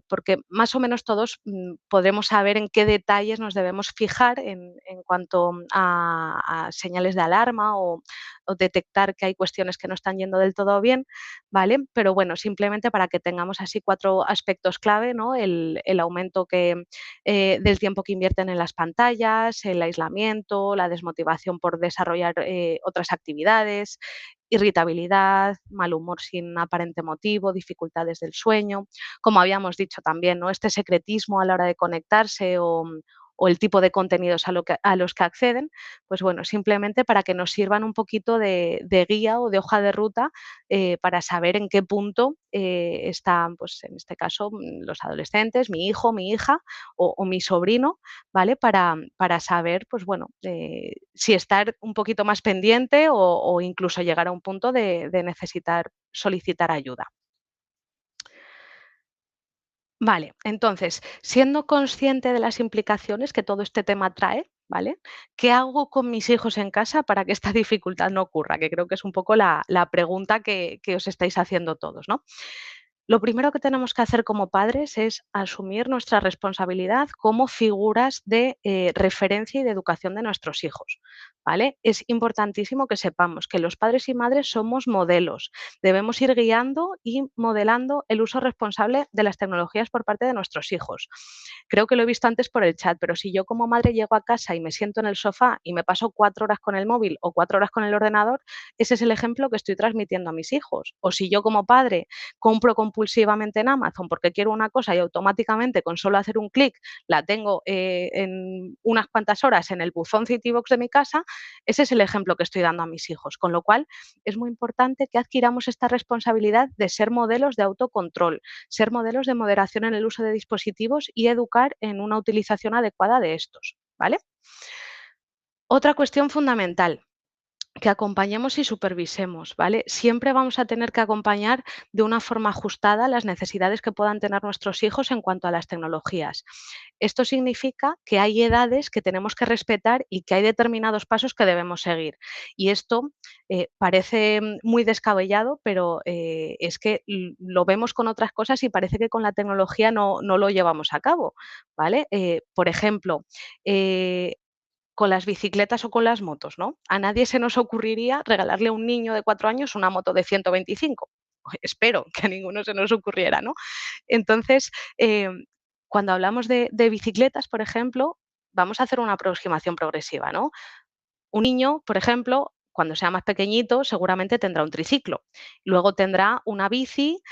porque más o menos todos podremos saber en qué detalles nos debemos fijar en cuanto a señales de alarma o detectar que hay cuestiones que no están yendo del todo bien, ¿vale? Pero bueno, simplemente para que tengamos así 4 aspectos clave, ¿no? El aumento del tiempo que invierten en las pantallas, el aislamiento, la desmotivación por desarrollar otras actividades, irritabilidad, mal humor sin aparente motivo, dificultades del sueño, como habíamos dicho también, ¿no? Este secretismo a la hora de conectarse o el tipo de contenidos a los que acceden, pues bueno, simplemente para que nos sirvan un poquito de guía o de hoja de ruta para saber en qué punto están, pues en este caso, los adolescentes, mi hijo, mi hija o mi sobrino, ¿vale? Para saber, pues bueno, si estar un poquito más pendiente o incluso llegar a un punto de necesitar solicitar ayuda. Vale, entonces, siendo consciente de las implicaciones que todo este tema trae, ¿vale? ¿Qué hago con mis hijos en casa para que esta dificultad no ocurra? Que creo que es un poco la pregunta que os estáis haciendo todos, ¿no? Lo primero que tenemos que hacer como padres es asumir nuestra responsabilidad como figuras de referencia y de educación de nuestros hijos, ¿vale? Es importantísimo que sepamos que los padres y madres somos modelos. Debemos ir guiando y modelando el uso responsable de las tecnologías por parte de nuestros hijos. Creo que lo he visto antes por el chat, pero si yo como madre llego a casa y me siento en el sofá y me paso 4 horas con el móvil o 4 horas con el ordenador, ese es el ejemplo que estoy transmitiendo a mis hijos. O si yo como padre compro compulsivamente en Amazon porque quiero una cosa y automáticamente con solo hacer un clic la tengo en unas cuantas horas en el buzón Citybox de mi casa, ese es el ejemplo que estoy dando a mis hijos. Con lo cual, es muy importante que adquiramos esta responsabilidad de ser modelos de autocontrol, ser modelos de moderación en el uso de dispositivos y educar en una utilización adecuada de estos, ¿vale? Otra cuestión fundamental, que acompañemos y supervisemos, ¿vale? Siempre vamos a tener que acompañar de una forma ajustada las necesidades que puedan tener nuestros hijos en cuanto a las tecnologías. Esto significa que hay edades que tenemos que respetar y que hay determinados pasos que debemos seguir. Y esto parece muy descabellado, pero es que lo vemos con otras cosas y parece que con la tecnología no lo llevamos a cabo, ¿vale? Por ejemplo, con las bicicletas o con las motos, ¿no? A nadie se nos ocurriría regalarle a un niño de 4 años una moto de 125. Espero que a ninguno se nos ocurriera, ¿no? Entonces, cuando hablamos de bicicletas, por ejemplo, vamos a hacer una aproximación progresiva, ¿no? Un niño, por ejemplo, cuando sea más pequeñito, seguramente tendrá un triciclo. Luego tendrá una bici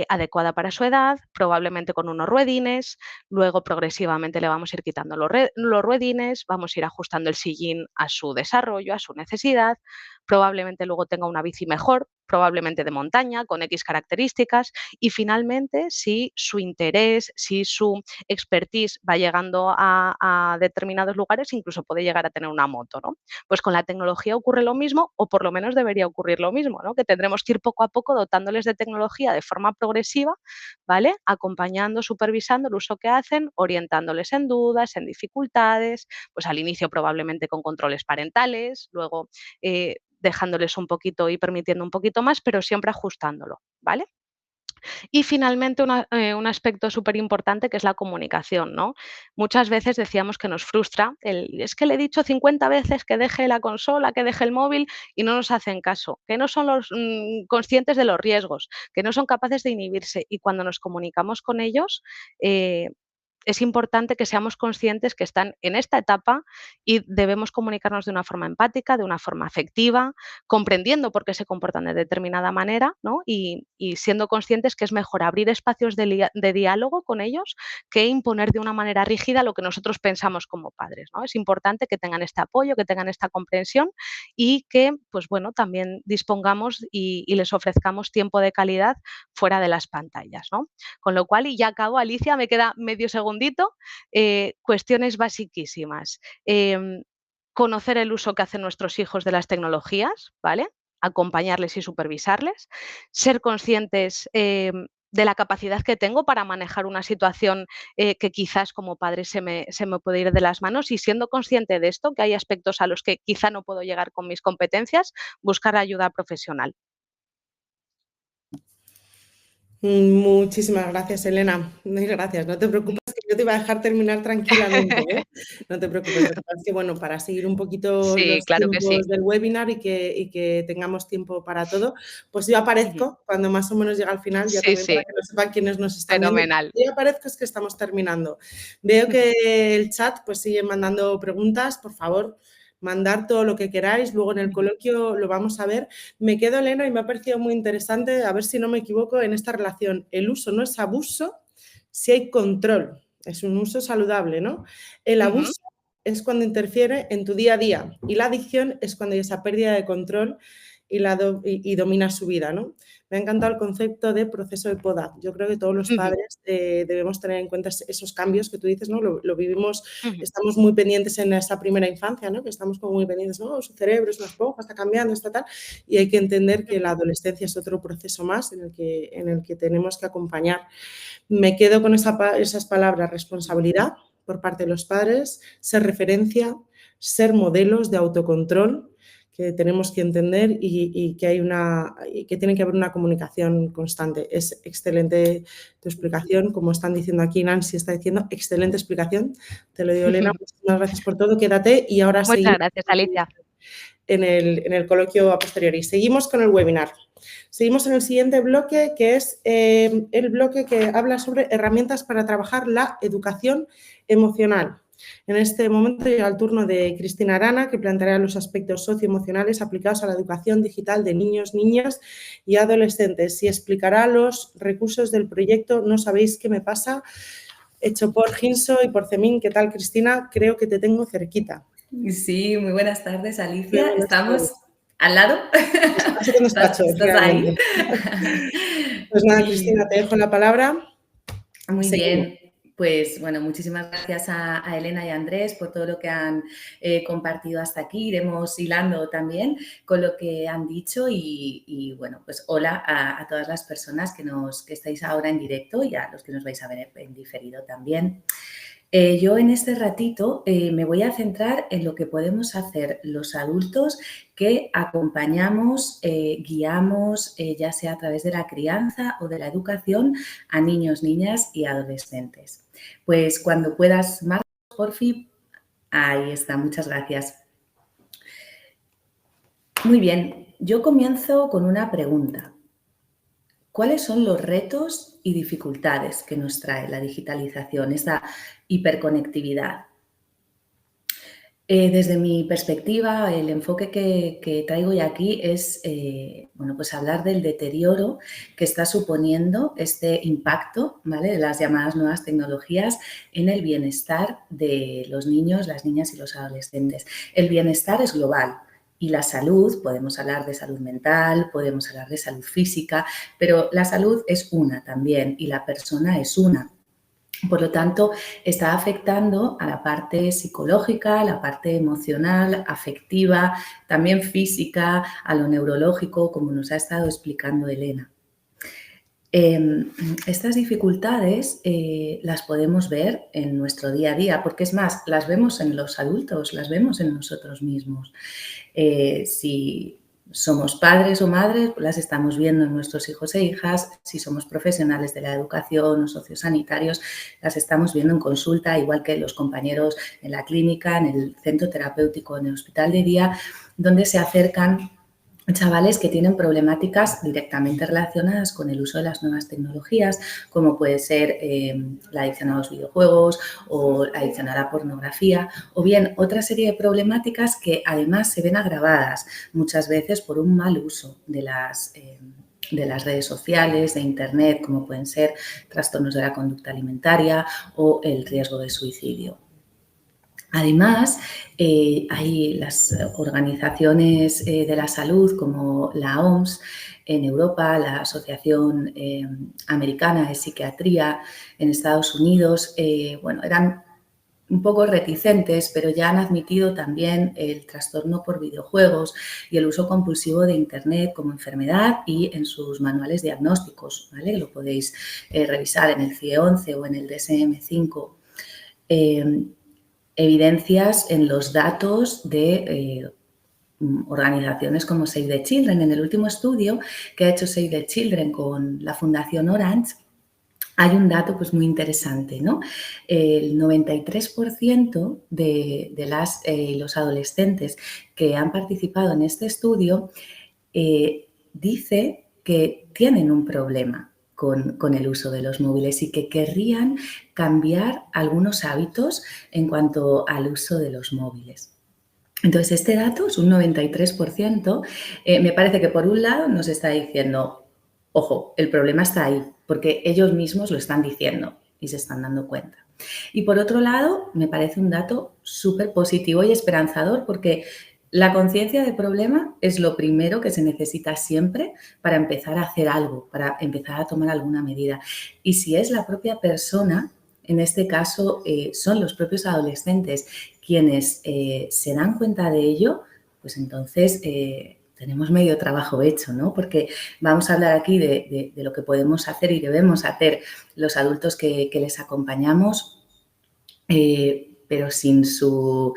adecuada para su edad, probablemente con unos ruedines. Luego progresivamente le vamos a ir quitando los ruedines, vamos a ir ajustando el sillín a su desarrollo, a su necesidad. Probablemente luego tenga una bici mejor, probablemente de montaña, con X características. Y finalmente, si su interés, si su expertise va llegando a determinados lugares, incluso puede llegar a tener una moto, ¿no? Pues con la tecnología ocurre lo mismo, o por lo menos debería ocurrir lo mismo, ¿no? Que tendremos que ir poco a poco dotándoles de tecnología de forma progresiva, ¿vale? Acompañando, supervisando el uso que hacen, orientándoles en dudas, en dificultades, pues al inicio probablemente con controles parentales, luego dejándoles un poquito y permitiendo un poquito más, pero siempre ajustándolo, ¿vale? Y finalmente, un aspecto superimportante que es la comunicación, ¿no? Muchas veces decíamos que nos frustra es que le he dicho 50 veces que deje la consola, que deje el móvil y no nos hacen caso, que no son conscientes de los riesgos, que no son capaces de inhibirse. Y cuando nos comunicamos con ellos, eh, es importante que seamos conscientes que están en esta etapa y debemos comunicarnos de una forma empática, de una forma afectiva, comprendiendo por qué se comportan de determinada manera, ¿no? Y siendo conscientes que es mejor abrir espacios de diálogo con ellos que imponer de una manera rígida lo que nosotros pensamos como padres, ¿no? Es importante que tengan este apoyo, que tengan esta comprensión y que, pues bueno, también dispongamos y les ofrezcamos tiempo de calidad fuera de las pantallas, ¿no? Con lo cual, y ya acabo, Alicia, me queda medio segundito, cuestiones basiquísimas. Conocer el uso que hacen nuestros hijos de las tecnologías, ¿vale? Acompañarles y supervisarles. Ser conscientes de la capacidad que tengo para manejar una situación que quizás como padre se me puede ir de las manos y siendo consciente de esto, que hay aspectos a los que quizá no puedo llegar con mis competencias, buscar ayuda profesional. Muchísimas gracias, Elena. Mil gracias. No te preocupes, que yo te iba a dejar terminar tranquilamente, ¿eh? No te preocupes. Lo que pasa es que, bueno, para seguir un poquito Sí, los claro que sí. tiempos del webinar y que tengamos tiempo para todo, pues yo Ujú. aparezco cuando más o menos llega al final, ya Sí, también para sí, que lo sepan quienes nos están viendo. fenomenal. Yo aparezco es que estamos terminando. Veo que el chat pues sigue mandando preguntas, por favor, mandar todo lo que queráis. Luego en el coloquio lo vamos a ver. Me quedo, Elena, y me ha parecido muy interesante, a ver si no me equivoco, en esta relación. El uso no es abuso si hay control. Es un uso saludable, ¿no? El Ujú. abuso es cuando interfiere en tu día a día y la adicción es cuando hay esa pérdida de control y domina su vida, ¿no? Me ha encantado el concepto de proceso de poda. Yo creo que todos los Ujú. padres debemos tener en cuenta esos cambios que tú dices, ¿no? Lo vivimos, Ujú. estamos muy pendientes en esa primera infancia, ¿no? Que estamos como muy pendientes, ¿no? Su cerebro es una esponja, está cambiando, está tal. Y hay que entender que la adolescencia es otro proceso más en el que tenemos que acompañar. Me quedo con esas palabras: responsabilidad por parte de los padres, ser referencia, ser modelos de autocontrol que tenemos que entender y que tiene que haber una comunicación constante. Es excelente tu explicación, como están diciendo aquí, Nancy está diciendo, excelente explicación. Te lo digo, Elena, muchísimas gracias por todo, quédate y ahora Muchas seguimos gracias, Alicia. en el coloquio a posteriori. Seguimos con el webinar. Seguimos en el siguiente bloque, que es el bloque que habla sobre herramientas para trabajar la educación emocional. En este momento llega el turno de Cristina Arana, que planteará los aspectos socioemocionales aplicados a la educación digital de niños, niñas y adolescentes y explicará los recursos del proyecto No sabéis qué me pasa, hecho por Ginso y por Cemín. ¿Qué tal, Cristina? Creo que te tengo cerquita. Sí, muy buenas tardes, Alicia. Muy buenas Estamos tardes. al lado. Estás en un despacho, ¿Estás ahí? Pues nada, Cristina, te dejo la palabra. Muy Seguimos. bien. Pues bueno, muchísimas gracias a Elena y a Andrés por todo lo que han compartido hasta aquí. Iremos hilando también con lo que han dicho y bueno, pues hola a todas las personas que estáis ahora en directo y a los que nos vais a ver en diferido también. Yo en este ratito me voy a centrar en lo que podemos hacer los adultos que acompañamos, guiamos, ya sea a través de la crianza o de la educación, a niños, niñas y adolescentes. Pues cuando puedas, Marcos, porfi, ahí está, muchas gracias. Muy bien, yo comienzo con una pregunta. ¿Cuáles son los retos y dificultades que nos trae la digitalización, esta hiperconectividad? Desde mi perspectiva, el enfoque que traigo hoy aquí es bueno, pues hablar del deterioro que está suponiendo este impacto, ¿vale?, de las llamadas nuevas tecnologías en el bienestar de los niños, las niñas y los adolescentes. El bienestar es global. Y la salud, podemos hablar de salud mental, podemos hablar de salud física, pero la salud es una también y la persona es una. Por lo tanto, está afectando a la parte psicológica, a la parte emocional, afectiva, también física, a lo neurológico, como nos ha estado explicando Elena. Estas dificultades las podemos ver en nuestro día a día, porque es más, las vemos en los adultos, las vemos en nosotros mismos. Si somos padres o madres, pues las estamos viendo en nuestros hijos e hijas. Si somos profesionales de la educación o sociosanitarios, las estamos viendo en consulta, igual que los compañeros en la clínica, en el centro terapéutico, en el hospital de día, donde se acercan chavales que tienen problemáticas directamente relacionadas con el uso de las nuevas tecnologías, como puede ser la adicción a los videojuegos o la adicción a la pornografía, o bien otra serie de problemáticas que además se ven agravadas muchas veces por un mal uso de las redes sociales, de Internet, como pueden ser trastornos de la conducta alimentaria o el riesgo de suicidio. Además, hay las organizaciones de la salud como la OMS en Europa, la Asociación Americana de Psiquiatría en Estados Unidos, bueno, eran un poco reticentes, pero ya han admitido también el trastorno por videojuegos y el uso compulsivo de Internet como enfermedad y en sus manuales diagnósticos, ¿vale? Lo podéis revisar en el CIE-11 o en el DSM-5. Evidencias en los datos de organizaciones como Save the Children. En el último estudio que ha hecho Save the Children con la Fundación Orange, hay un dato pues muy interesante, ¿no? El 93% de los adolescentes que han participado en este estudio dice que tienen un problema con el uso de los móviles y que querrían cambiar algunos hábitos en cuanto al uso de los móviles. Entonces, este dato es un 93%. Me parece que por un lado nos está diciendo, ojo, el problema está ahí, porque ellos mismos lo están diciendo y se están dando cuenta. Y por otro lado, me parece un dato súper positivo y esperanzador, porque la conciencia de problema es lo primero que se necesita siempre para empezar a hacer algo, para empezar a tomar alguna medida. Y si es la propia persona, en este caso son los propios adolescentes quienes se dan cuenta de ello, pues entonces tenemos medio trabajo hecho, ¿no? Porque vamos a hablar aquí de lo que podemos hacer y debemos hacer los adultos que les acompañamos, pero sin su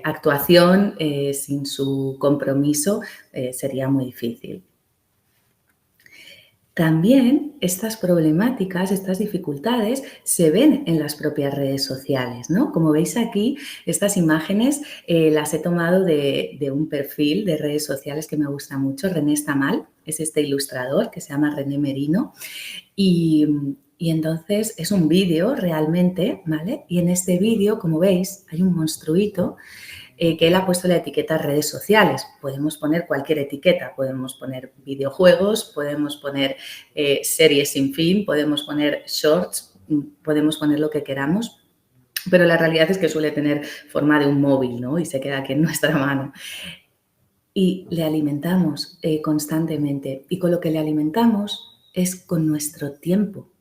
actuación, sin su compromiso, sería muy difícil. También estas problemáticas, estas dificultades se ven en las propias redes sociales, ¿no? Como veis aquí, estas imágenes las he tomado de un perfil de redes sociales que me gusta mucho, René Stamal, es este ilustrador que se llama René Merino, y entonces es un vídeo realmente, ¿vale? Y en este vídeo, como veis, hay un monstruito que él ha puesto la etiqueta redes sociales. Podemos poner cualquier etiqueta, podemos poner videojuegos, podemos poner series sin fin, podemos poner shorts, podemos poner lo que queramos, pero la realidad es que suele tener forma de un móvil, ¿no? Y se queda aquí en nuestra mano. Y le alimentamos constantemente, y con lo que le alimentamos es con nuestro tiempo,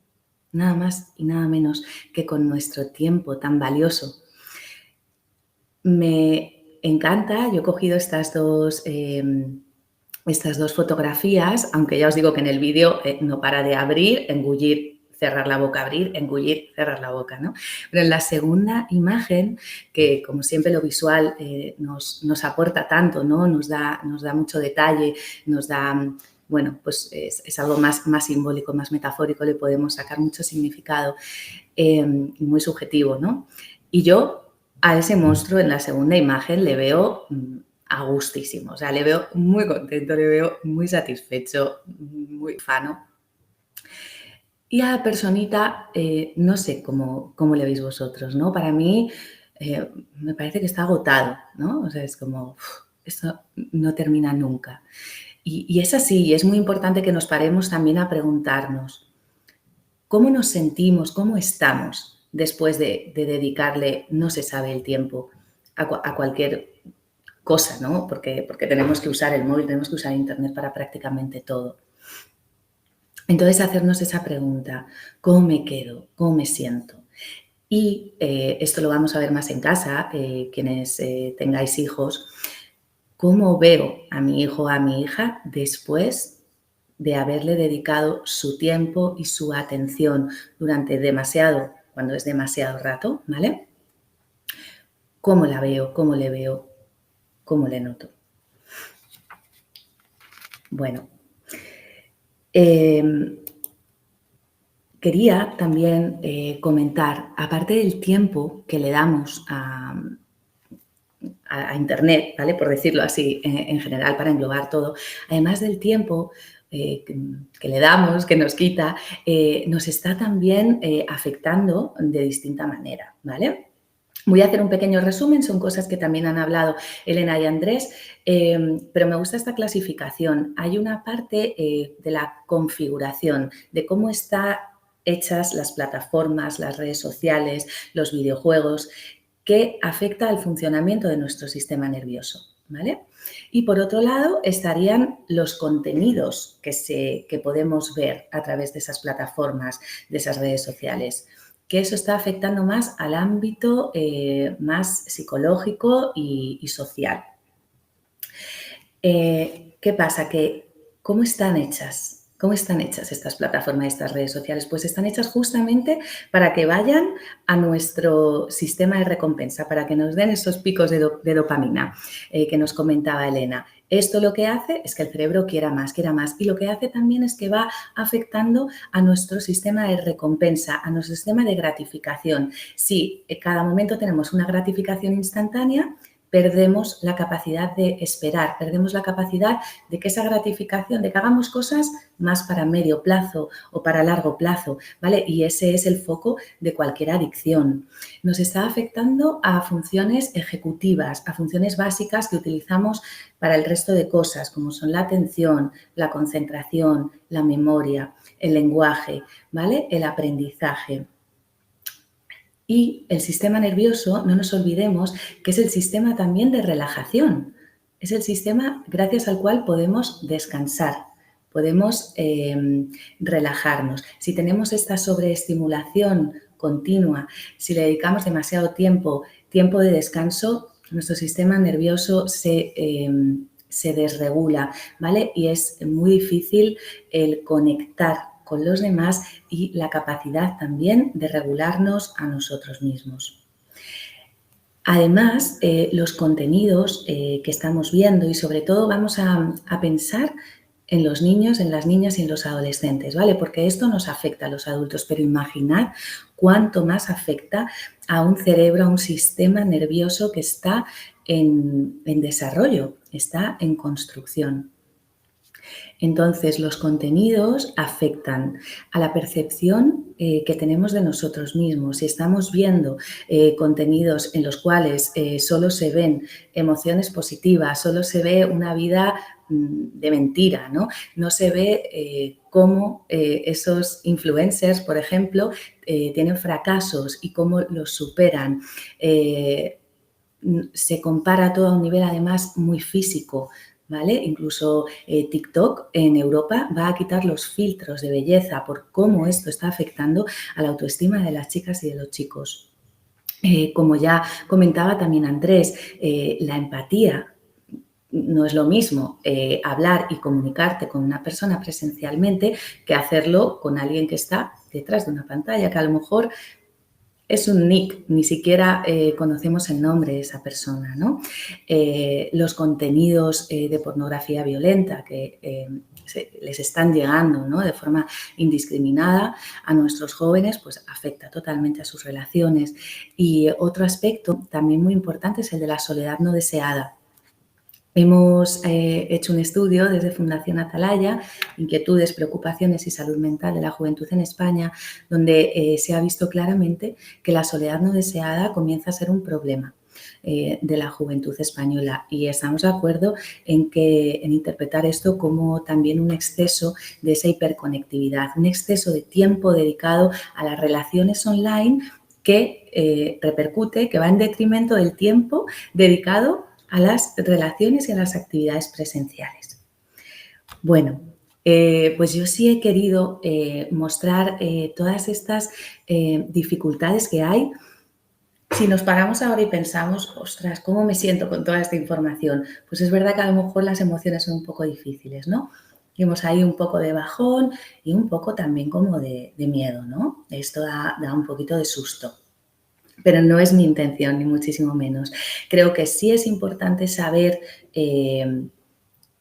nada más y nada menos que con nuestro tiempo tan valioso. Me encanta, yo he cogido estas dos fotografías, aunque ya os digo que en el vídeo no para de abrir, engullir, cerrar la boca, abrir, engullir, cerrar la boca, ¿no? Pero en la segunda imagen, que como siempre lo visual nos aporta tanto, ¿no? Nos da mucho detalle, nos da, bueno, pues es algo más simbólico, más metafórico, le podemos sacar mucho significado muy subjetivo, ¿no? Y yo a ese monstruo en la segunda imagen le veo a gustísimo, o sea, le veo muy contento, le veo muy satisfecho, muy fano. Y a la personita, no sé cómo le veis vosotros, ¿no? Para mí me parece que está agotado, ¿no? O sea, es como, esto no termina nunca. Y es así, y es muy importante que nos paremos también a preguntarnos, ¿cómo nos sentimos, cómo estamos después de dedicarle, no se sabe el tiempo, a cualquier cosa, ¿no? Porque tenemos que usar el móvil, tenemos que usar Internet para prácticamente todo. Entonces, hacernos esa pregunta, ¿cómo me quedo? ¿Cómo me siento? Y esto lo vamos a ver más en casa, quienes tengáis hijos, ¿cómo veo a mi hijo o a mi hija después de haberle dedicado su tiempo y su atención durante demasiado, cuando es demasiado rato, ¿vale? ¿Cómo la veo? ¿Cómo le veo? ¿Cómo le noto? Bueno, quería también comentar, aparte del tiempo que le damos a Internet, ¿vale? Por decirlo así, en general, para englobar todo, además del tiempo que le damos, que nos quita, nos está también afectando de distinta manera, ¿vale? Voy a hacer un pequeño resumen, son cosas que también han hablado Elena y Andrés, pero me gusta esta clasificación. Hay una parte de la configuración, de cómo están hechas las plataformas, las redes sociales, los videojuegos, que afecta al funcionamiento de nuestro sistema nervioso, ¿vale? Y por otro lado estarían los contenidos que podemos ver a través de esas plataformas, de esas redes sociales, que eso está afectando más al ámbito más psicológico y social. ¿Qué pasa? ¿Cómo están hechas? ¿Cómo están hechas estas plataformas, estas redes sociales? Pues están hechas justamente para que vayan a nuestro sistema de recompensa, para que nos den esos picos de dopamina que nos comentaba Elena. Esto lo que hace es que el cerebro quiera más, y lo que hace también es que va afectando a nuestro sistema de recompensa, a nuestro sistema de gratificación. Si cada momento tenemos una gratificación instantánea, perdemos la capacidad de esperar, perdemos la capacidad de que esa gratificación, de que hagamos cosas más para medio plazo o para largo plazo, ¿vale? Y ese es el foco de cualquier adicción. Nos está afectando a funciones ejecutivas, a funciones básicas que utilizamos para el resto de cosas, como son la atención, la concentración, la memoria, el lenguaje, ¿vale? El aprendizaje. Y el sistema nervioso, no nos olvidemos que es el sistema también de relajación. Es el sistema gracias al cual podemos descansar, podemos relajarnos. Si tenemos esta sobreestimulación continua, si le dedicamos demasiado tiempo de descanso, nuestro sistema nervioso se desregula, ¿vale? Y es muy difícil el conectar con los demás y la capacidad también de regularnos a nosotros mismos. Además, los contenidos que estamos viendo y sobre todo vamos a pensar en los niños, en las niñas y en los adolescentes, ¿vale? Porque esto nos afecta a los adultos, pero imaginad cuánto más afecta a un cerebro, a un sistema nervioso que está en desarrollo, está en construcción. Entonces, los contenidos afectan a la percepción que tenemos de nosotros mismos. Si estamos viendo contenidos en los cuales solo se ven emociones positivas, solo se ve una vida de mentira, ¿no? No se ve cómo esos influencers, por ejemplo, tienen fracasos y cómo los superan. Se compara todo a un nivel además muy físico, ¿vale? Incluso TikTok en Europa va a quitar los filtros de belleza por cómo esto está afectando a la autoestima de las chicas y de los chicos. Como ya comentaba también Andrés, la empatía no es lo mismo hablar y comunicarte con una persona presencialmente que hacerlo con alguien que está detrás de una pantalla, que a lo mejor es un nick, ni siquiera conocemos el nombre de esa persona, ¿no? Los contenidos de pornografía violenta que les están llegando, ¿no?, de forma indiscriminada a nuestros jóvenes, pues afecta totalmente a sus relaciones. Y otro aspecto también muy importante es el de la soledad no deseada. Hemos hecho un estudio desde Fundación Atalaya, Inquietudes, Preocupaciones y Salud Mental de la Juventud en España, donde se ha visto claramente que la soledad no deseada comienza a ser un problema de la juventud española, y estamos de acuerdo en interpretar esto como también un exceso de esa hiperconectividad, un exceso de tiempo dedicado a las relaciones online que repercute, que va en detrimento del tiempo dedicado a las relaciones y a las actividades presenciales. Bueno, pues yo sí he querido mostrar todas estas dificultades que hay. Si nos paramos ahora y pensamos, ostras, ¿cómo me siento con toda esta información? Pues es verdad que a lo mejor las emociones son un poco difíciles, ¿no? Vemos ahí un poco de bajón y un poco también como de miedo, ¿no? Esto da un poquito de susto. Pero no es mi intención, ni muchísimo menos. Creo que sí es importante saber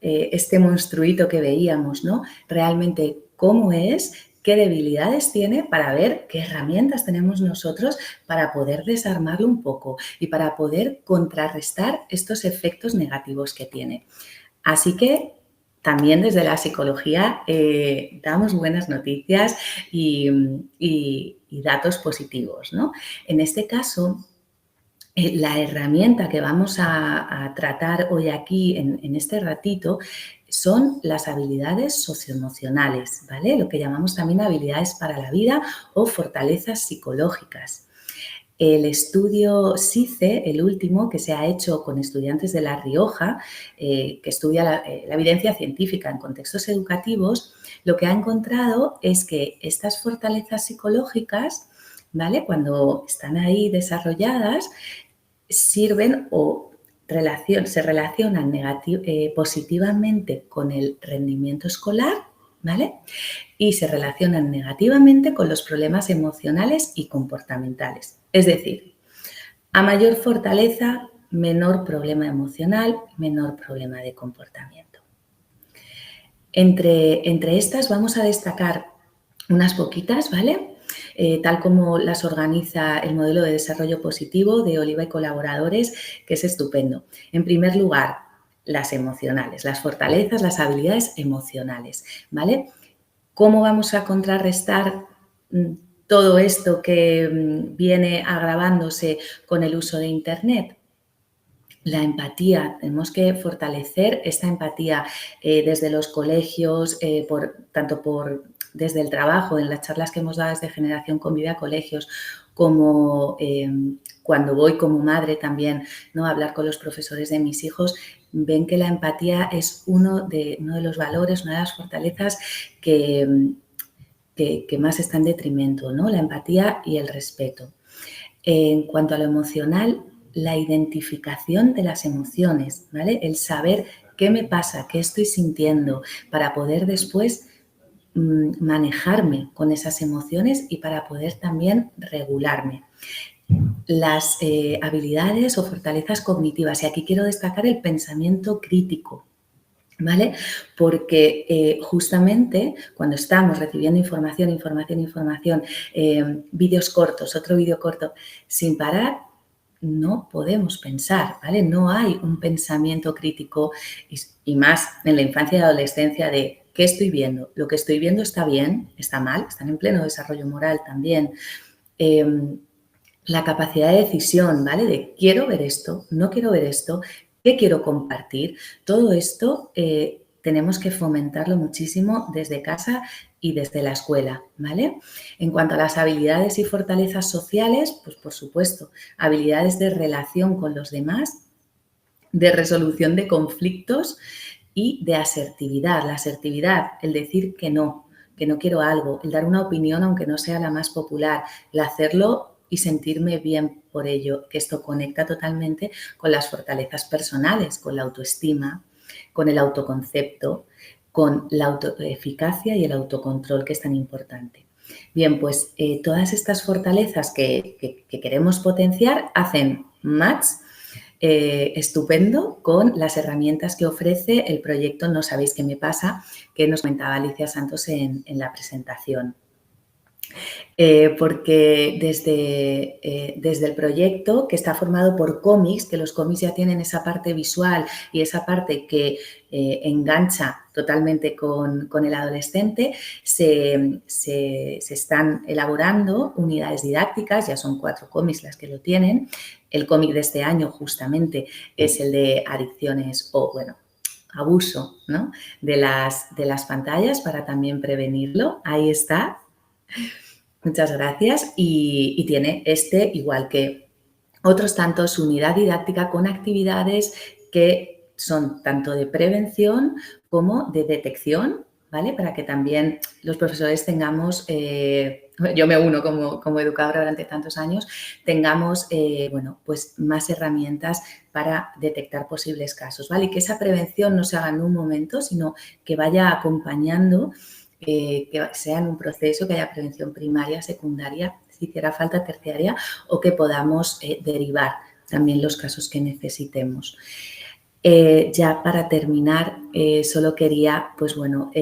este monstruito que veíamos, ¿no? Realmente cómo es, qué debilidades tiene, para ver qué herramientas tenemos nosotros para poder desarmarlo un poco y para poder contrarrestar estos efectos negativos que tiene. Así que también desde la psicología damos buenas noticias y datos positivos, ¿no? En este caso, la herramienta que vamos a tratar hoy aquí en este ratito son las habilidades socioemocionales, ¿vale? Lo que llamamos también habilidades para la vida o fortalezas psicológicas. El estudio SICE, el último, que se ha hecho con estudiantes de La Rioja, que estudia la evidencia científica en contextos educativos, lo que ha encontrado es que estas fortalezas psicológicas, ¿vale?, cuando están ahí desarrolladas, sirven o se relacionan positivamente con el rendimiento escolar, ¿vale?, y se relacionan negativamente con los problemas emocionales y comportamentales. Es decir, a mayor fortaleza, menor problema emocional, menor problema de comportamiento. Entre estas vamos a destacar unas poquitas, ¿vale?, tal como las organiza el modelo de desarrollo positivo de Oliva y colaboradores, que es estupendo. En primer lugar, las emocionales, las fortalezas, las habilidades emocionales, ¿vale? ¿Cómo vamos a contrarrestar todo esto que viene agravándose con el uso de Internet? La empatía, tenemos que fortalecer esta empatía desde los colegios, desde el trabajo, en las charlas que hemos dado desde Generación Convive a colegios, como cuando voy como madre también, ¿no?, a hablar con los profesores de mis hijos, ven que la empatía es uno de los valores, una de las fortalezas que más está en detrimento, ¿no?, la empatía y el respeto. En cuanto a lo emocional, la identificación de las emociones, ¿vale?, el saber qué me pasa, qué estoy sintiendo, para poder después manejarme con esas emociones y para poder también regularme. Las habilidades o fortalezas cognitivas, y aquí quiero destacar el pensamiento crítico. ¿vale? Porque justamente cuando estamos recibiendo información, vídeos cortos, otro vídeo corto, sin parar, no podemos pensar, ¿vale? No hay un pensamiento crítico y más en la infancia y adolescencia de ¿qué estoy viendo? ¿Lo que estoy viendo está bien? ¿Está mal? ¿Están en pleno desarrollo moral también? La capacidad de decisión, ¿vale? De quiero ver esto, no quiero ver esto, ¿qué quiero compartir? Todo esto tenemos que fomentarlo muchísimo desde casa y desde la escuela, ¿vale? En cuanto a las habilidades y fortalezas sociales, pues por supuesto, habilidades de relación con los demás, de resolución de conflictos y de asertividad. La asertividad, el decir que no quiero algo, el dar una opinión aunque no sea la más popular, el hacerlo y sentirme bien por ello, que esto conecta totalmente con las fortalezas personales, con la autoestima, con el autoconcepto, con la autoeficacia y el autocontrol, que es tan importante. Bien, pues todas estas fortalezas que queremos potenciar hacen match estupendo con las herramientas que ofrece el proyecto No sabéis qué me pasa, que nos comentaba Alicia Santos en la presentación. Porque desde el proyecto, que está formado por cómics, que los cómics ya tienen esa parte visual y esa parte que engancha totalmente con el adolescente, se están elaborando unidades didácticas, ya son 4 cómics las que lo tienen. El cómic de este año justamente es el de adicciones o, bueno, abuso, ¿no? de las pantallas para también prevenirlo. Ahí está. Muchas gracias. Y tiene igual que otros tantos, unidad didáctica con actividades que son tanto de prevención como de detección, ¿vale? Para que también los profesores tengamos, yo me uno como educadora durante tantos años, tengamos, bueno, pues más herramientas para detectar posibles casos, ¿vale? Y que esa prevención no se haga en un momento, sino que vaya acompañando, que sea en un proceso, que haya prevención primaria, secundaria, si hiciera falta terciaria, o que podamos derivar también los casos que necesitemos. Ya para terminar, solo quería, pues bueno,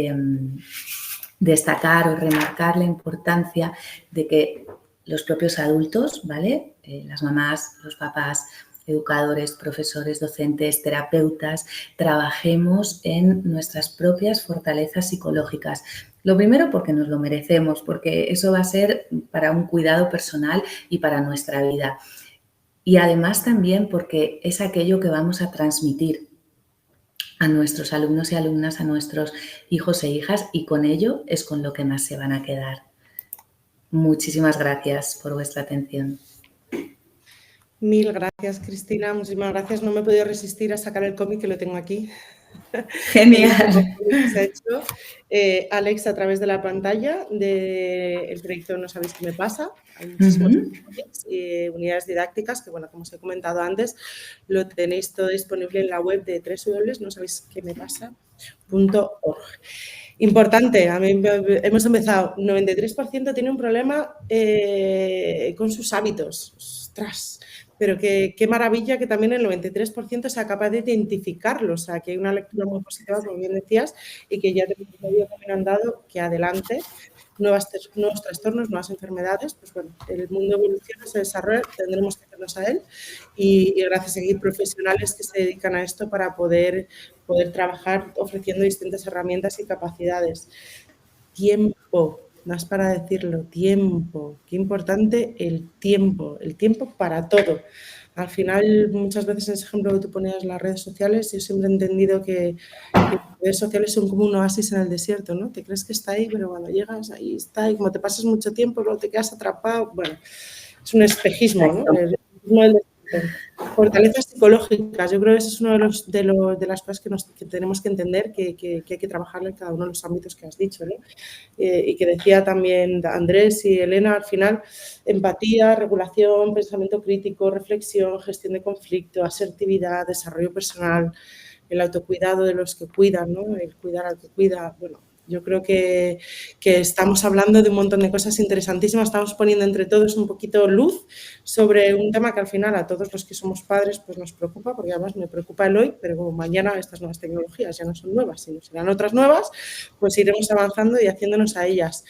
destacar o remarcar la importancia de que los propios adultos, ¿vale? Las mamás, los papás, educadores, profesores, docentes, terapeutas, trabajemos en nuestras propias fortalezas psicológicas. Lo primero porque nos lo merecemos, porque eso va a ser para un cuidado personal y para nuestra vida. Y además también porque es aquello que vamos a transmitir a nuestros alumnos y alumnas, a nuestros hijos e hijas, y con ello es con lo que más se van a quedar. Muchísimas gracias por vuestra atención. Mil gracias, Cristina. Muchísimas gracias. No me he podido resistir a sacar el cómic, que lo tengo aquí. Genial. Se ha hecho Alex a través de la pantalla del proyecto No sabéis qué me pasa. Hay muchísimos cómics y unidades didácticas que, bueno, como os he comentado antes, lo tenéis todo disponible en la web de www.nosabeisquemepasa.org. Importante, hemos empezado, 93% tiene un problema con sus hábitos. Ostras, pero qué maravilla que también el 93% sea capaz de identificarlo, o sea, que hay una lectura muy positiva, como bien decías, y que ya también han dado que adelante nuevos trastornos, nuevas enfermedades, pues bueno, el mundo evoluciona, se desarrolla, tendremos que hacernos a él y gracias a seguir profesionales que se dedican a esto para poder trabajar ofreciendo distintas herramientas y capacidades. Tiempo, más para decirlo, tiempo, qué importante el tiempo para todo. Al final, muchas veces en ese ejemplo que tú ponías, las redes sociales, yo siempre he entendido que las redes sociales son como un oasis en el desierto, ¿no? Te crees que está ahí, pero cuando llegas, ahí está, y como te pasas mucho tiempo, luego te quedas atrapado, bueno, es un espejismo, ¿no? El espejismo del desierto. Fortalezas psicológicas, yo creo que ese es uno de las cosas que tenemos que entender, que hay que trabajar en cada uno de los ámbitos que has dicho, ¿no? Y que decía también Andrés y Elena, al final, empatía, regulación, pensamiento crítico, reflexión, gestión de conflicto, asertividad, desarrollo personal, el autocuidado de los que cuidan, ¿no? El cuidar al que cuida, bueno, Yo creo que estamos hablando de un montón de cosas interesantísimas, estamos poniendo entre todos un poquito luz sobre un tema que al final a todos los que somos padres pues nos preocupa, porque además me preocupa el hoy, pero como mañana estas nuevas tecnologías ya no son nuevas, sino serán otras nuevas, pues iremos avanzando y haciéndonos a ellas.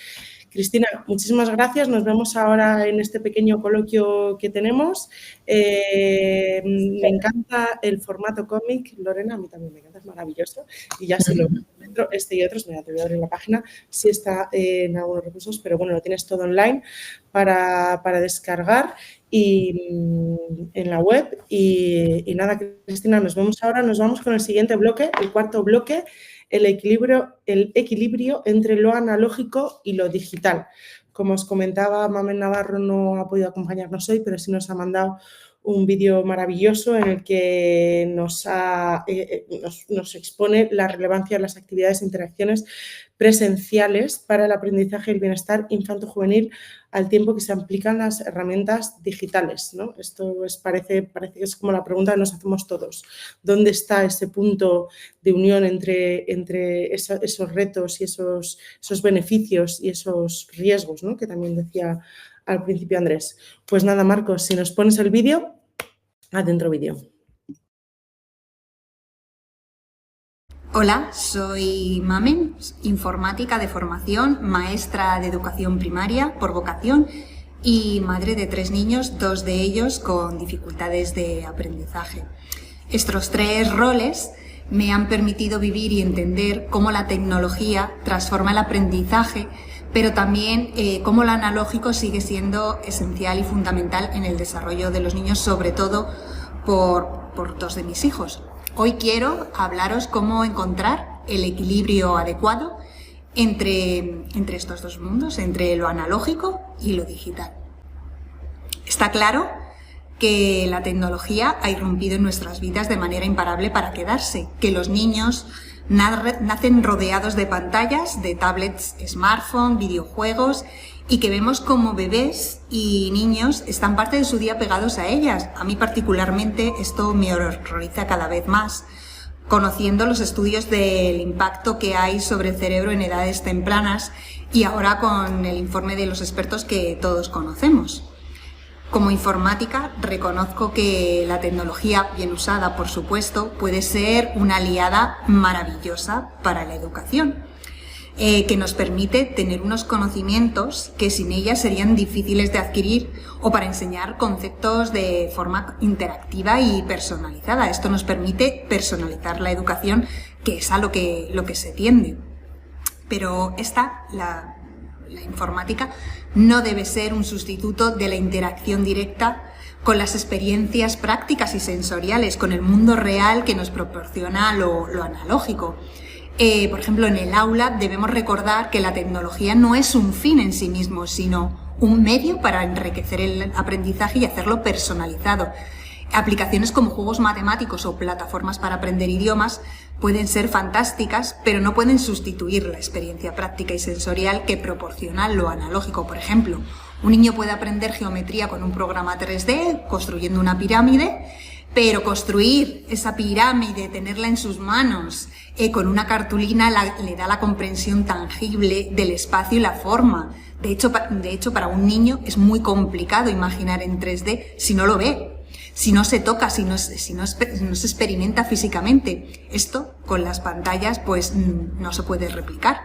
Cristina, muchísimas gracias. Nos vemos ahora en este pequeño coloquio que tenemos. Me encanta el formato cómic. Lorena, a mí también me encanta, es maravilloso. Y ya se lo encuentro, este y otros. Mira, te voy a abrir la página. Sí está en algunos recursos, pero bueno, lo tienes todo online para descargar y en la web. Y nada, Cristina, nos vemos ahora. Nos vamos con el siguiente bloque, el cuarto bloque. El equilibrio entre lo analógico y lo digital. Como os comentaba, Mamen Navarro no ha podido acompañarnos hoy, pero sí nos ha mandado un vídeo maravilloso en el que nos expone la relevancia de las actividades e interacciones presenciales para el aprendizaje y el bienestar infanto-juvenil al tiempo que se aplican las herramientas digitales, ¿no? Esto parece que es como la pregunta que nos hacemos todos. ¿Dónde está ese punto de unión entre esos retos y esos beneficios y esos riesgos, ¿no? Que también decía al principio Andrés? Pues nada, Marcos, si nos pones el vídeo, adentro vídeo. Hola, soy Mamen, informática de formación, maestra de educación primaria por vocación y madre de 3 niños, 2 de ellos con dificultades de aprendizaje. Estos 3 roles me han permitido vivir y entender cómo la tecnología transforma el aprendizaje, pero también cómo lo analógico sigue siendo esencial y fundamental en el desarrollo de los niños, sobre todo por 2 de mis hijos. Hoy quiero hablaros cómo encontrar el equilibrio adecuado entre estos 2 mundos, entre lo analógico y lo digital. Está claro que la tecnología ha irrumpido en nuestras vidas de manera imparable para quedarse, que los niños nacen rodeados de pantallas, de tablets, smartphones, videojuegos, y que vemos como bebés y niños están parte de su día pegados a ellas. A mí particularmente esto me horroriza cada vez más, conociendo los estudios del impacto que hay sobre el cerebro en edades tempranas y ahora con el informe de los expertos que todos conocemos. Como informática, reconozco que la tecnología, bien usada por supuesto, puede ser una aliada maravillosa para la educación, que nos permite tener unos conocimientos que sin ella serían difíciles de adquirir, o para enseñar conceptos de forma interactiva y personalizada. Esto nos permite personalizar la educación, que es a lo que se tiende. Pero la informática no debe ser un sustituto de la interacción directa con las experiencias prácticas y sensoriales, con el mundo real que nos proporciona lo analógico. Por ejemplo, en el aula debemos recordar que la tecnología no es un fin en sí mismo, sino un medio para enriquecer el aprendizaje y hacerlo personalizado. Aplicaciones como juegos matemáticos o plataformas para aprender idiomas pueden ser fantásticas, pero no pueden sustituir la experiencia práctica y sensorial que proporciona lo analógico. Por ejemplo, un niño puede aprender geometría con un programa 3D, construyendo una pirámide, pero construir esa pirámide, tenerla en sus manos, con una cartulina le da la comprensión tangible del espacio y la forma. De hecho, para un niño es muy complicado imaginar en 3D si no lo ve, si no se toca, si no se experimenta físicamente. Esto con las pantallas pues no se puede replicar.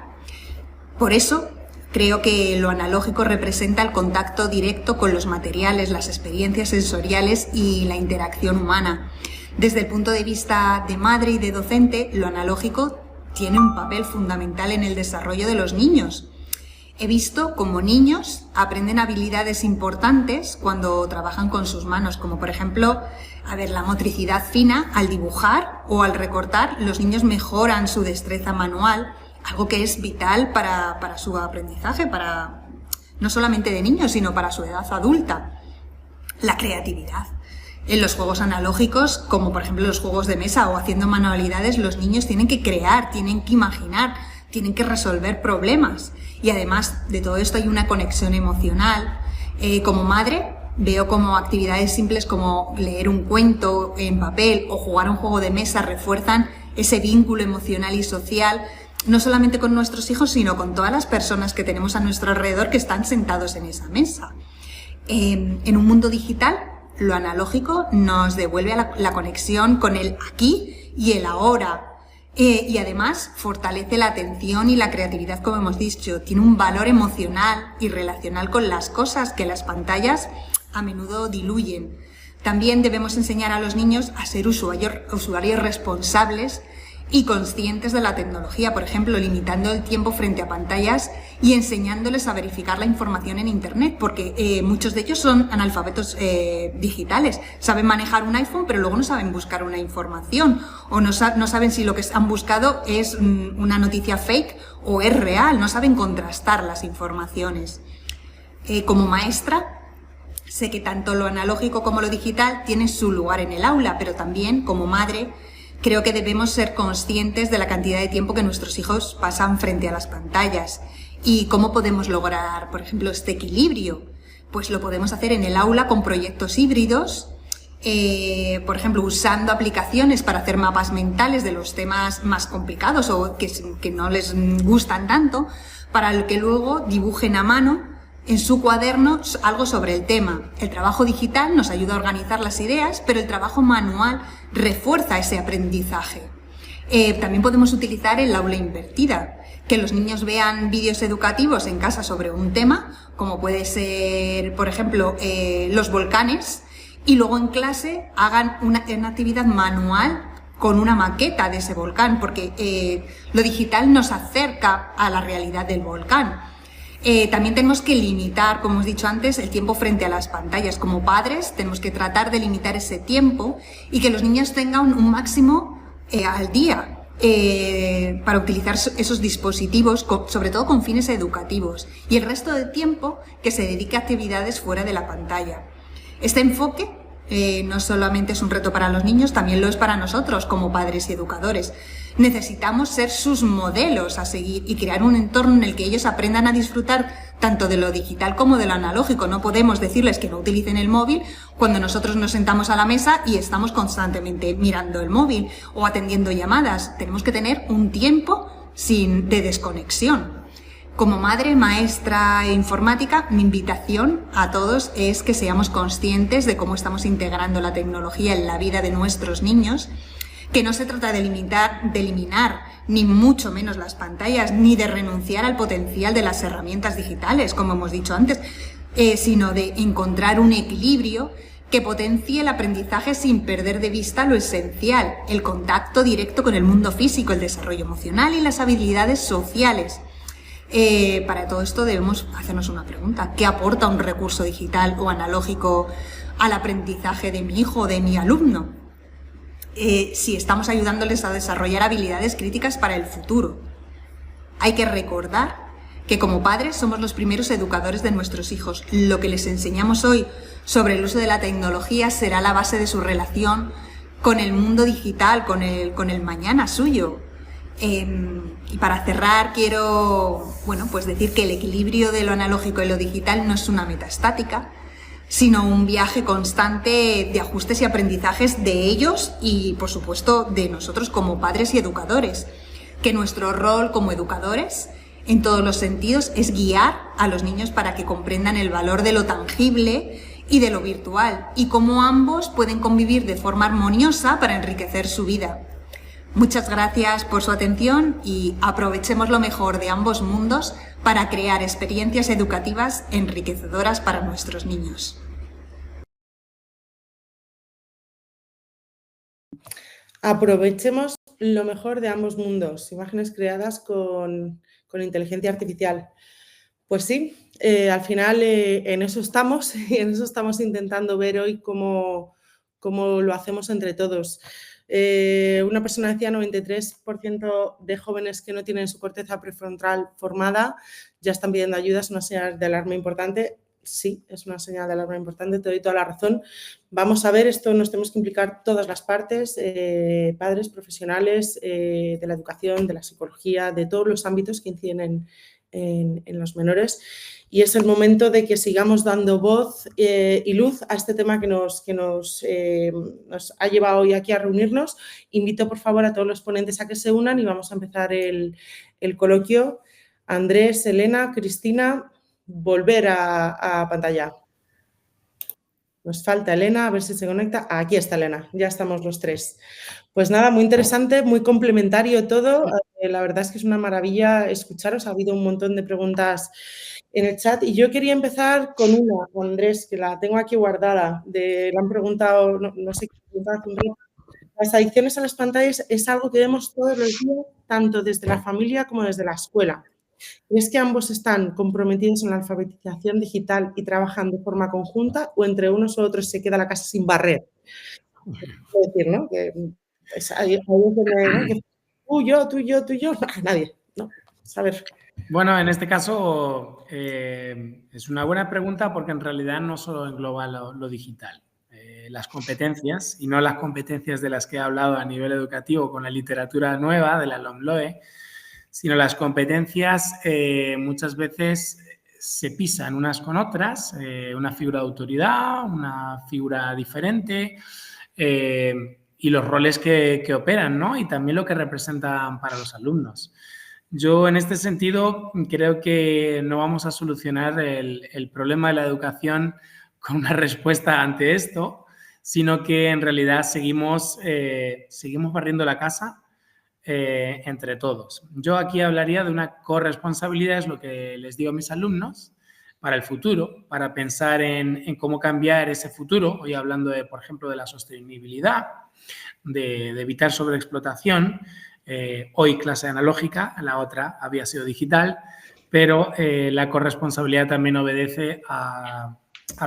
Por eso creo que lo analógico representa el contacto directo con los materiales, las experiencias sensoriales y la interacción humana. Desde el punto de vista de madre y de docente, lo analógico tiene un papel fundamental en el desarrollo de los niños. He visto cómo niños aprenden habilidades importantes cuando trabajan con sus manos, como por ejemplo, la motricidad fina. Al dibujar o al recortar, los niños mejoran su destreza manual, algo que es vital para su aprendizaje, no solamente de niños, sino para su edad adulta. La creatividad. En los juegos analógicos, como por ejemplo los juegos de mesa o haciendo manualidades, los niños tienen que crear, tienen que imaginar, tienen que resolver problemas. Y además de todo esto hay una conexión emocional. Como madre, veo como actividades simples como leer un cuento en papel o jugar un juego de mesa refuerzan ese vínculo emocional y social no solamente con nuestros hijos, sino con todas las personas que tenemos a nuestro alrededor que están sentados en esa mesa. En un mundo digital, lo analógico nos devuelve a la conexión con el aquí y el ahora. Y además fortalece la atención y la creatividad, como hemos dicho. Tiene un valor emocional y relacional con las cosas que las pantallas a menudo diluyen. También debemos enseñar a los niños a ser usuarios responsables y conscientes de la tecnología, por ejemplo, limitando el tiempo frente a pantallas y enseñándoles a verificar la información en Internet, porque muchos de ellos son analfabetos digitales. Saben manejar un iPhone, pero luego no saben buscar una información, o no saben si lo que han buscado es una noticia fake o es real, no saben contrastar las informaciones. Como maestra, sé que tanto lo analógico como lo digital tienen su lugar en el aula, pero también, como madre, creo que debemos ser conscientes de la cantidad de tiempo que nuestros hijos pasan frente a las pantallas. ¿Y cómo podemos lograr, por ejemplo, este equilibrio? Pues lo podemos hacer en el aula con proyectos híbridos, por ejemplo, usando aplicaciones para hacer mapas mentales de los temas más complicados o que no les gustan tanto, para que luego dibujen a mano en su cuaderno algo sobre el tema. El trabajo digital nos ayuda a organizar las ideas, pero el trabajo manual refuerza ese aprendizaje. También podemos utilizar el aula invertida, que los niños vean vídeos educativos en casa sobre un tema, como puede ser, por ejemplo, los volcanes, y luego en clase hagan una actividad manual con una maqueta de ese volcán, porque lo digital nos acerca a la realidad del volcán. También tenemos que limitar, como hemos dicho antes, el tiempo frente a las pantallas. Como padres tenemos que tratar de limitar ese tiempo y que los niños tengan un máximo al día para utilizar esos dispositivos, sobre todo con fines educativos, y el resto del tiempo que se dedique a actividades fuera de la pantalla. Este enfoque no solamente es un reto para los niños, también lo es para nosotros como padres y educadores. Necesitamos ser sus modelos a seguir y crear un entorno en el que ellos aprendan a disfrutar tanto de lo digital como de lo analógico. No podemos decirles que no utilicen el móvil cuando nosotros nos sentamos a la mesa y estamos constantemente mirando el móvil o atendiendo llamadas. Tenemos que tener un tiempo de desconexión. Como madre, maestra e informática, mi invitación a todos es que seamos conscientes de cómo estamos integrando la tecnología en la vida de nuestros niños, que no se trata de eliminar ni mucho menos las pantallas, ni de renunciar al potencial de las herramientas digitales, como hemos dicho antes, sino de encontrar un equilibrio que potencie el aprendizaje sin perder de vista lo esencial, el contacto directo con el mundo físico, el desarrollo emocional y las habilidades sociales. Para todo esto debemos hacernos una pregunta: ¿qué aporta un recurso digital o analógico al aprendizaje de mi hijo o de mi alumno? Si estamos ayudándoles a desarrollar habilidades críticas para el futuro. Hay que recordar que como padres somos los primeros educadores de nuestros hijos. Lo que les enseñamos hoy sobre el uso de la tecnología será la base de su relación con el mundo digital, con el mañana suyo. Y para cerrar quiero pues decir que el equilibrio de lo analógico y lo digital no es una meta estática, sino un viaje constante de ajustes y aprendizajes de ellos y, por supuesto, de nosotros como padres y educadores. Que nuestro rol como educadores, en todos los sentidos, es guiar a los niños para que comprendan el valor de lo tangible y de lo virtual, y cómo ambos pueden convivir de forma armoniosa para enriquecer su vida. Muchas gracias por su atención y aprovechemos lo mejor de ambos mundos para crear experiencias educativas enriquecedoras para nuestros niños. Aprovechemos lo mejor de ambos mundos, imágenes creadas con inteligencia artificial. Pues sí, al final en eso estamos y en eso estamos intentando ver hoy cómo lo hacemos entre todos. Una persona decía 93% de jóvenes que no tienen su corteza prefrontal formada ya están pidiendo ayuda. Es una señal de alarma importante. Sí, es una señal de alarma importante, te doy toda la razón. Vamos a ver, esto nos tenemos que implicar todas las partes, padres, profesionales de la educación, de la psicología, de todos los ámbitos que inciden en los menores. Y es el momento de que sigamos dando voz y luz a este tema que nos ha llevado hoy aquí a reunirnos. Invito, por favor, a todos los ponentes a que se unan y vamos a empezar el el coloquio. Andrés, Elena, Cristina, volver a pantalla. Nos falta Elena, a ver si se conecta. Aquí está Elena, ya estamos los tres. Pues nada, muy interesante, muy complementario todo. La verdad es que es una maravilla escucharos. Ha habido un montón de preguntas en el chat y yo quería empezar con una, con Andrés, que la tengo aquí guardada. Le han preguntado, no sé qué preguntaba hace un rato. Las adicciones a las pantallas es algo que vemos todos los días, tanto desde la familia como desde la escuela. ¿Es que ambos están comprometidos en la alfabetización digital y trabajan de forma conjunta o entre unos u otros se queda la casa sin barrer? Es decir, ¿no? Que ahí es donde, ¿no? Que tú, yo, nadie, ¿no? A ver. Bueno, en este caso es una buena pregunta porque en realidad no solo engloba lo digital. Las competencias, y no las competencias de las que he hablado a nivel educativo con la literatura nueva de la LOMLOE, sino las competencias muchas veces se pisan unas con otras, una figura de autoridad, una figura diferente y los roles que operan, ¿no? Y también lo que representan para los alumnos. Yo en este sentido creo que no vamos a solucionar el problema de la educación con una respuesta ante esto, sino que en realidad seguimos barriendo la casa entre todos. Yo aquí hablaría de una corresponsabilidad, es lo que les digo a mis alumnos, para el futuro, para pensar en cómo cambiar ese futuro, hoy hablando, por ejemplo, de la sostenibilidad, de evitar sobreexplotación. Hoy clase analógica, la otra había sido digital, pero la corresponsabilidad también obedece a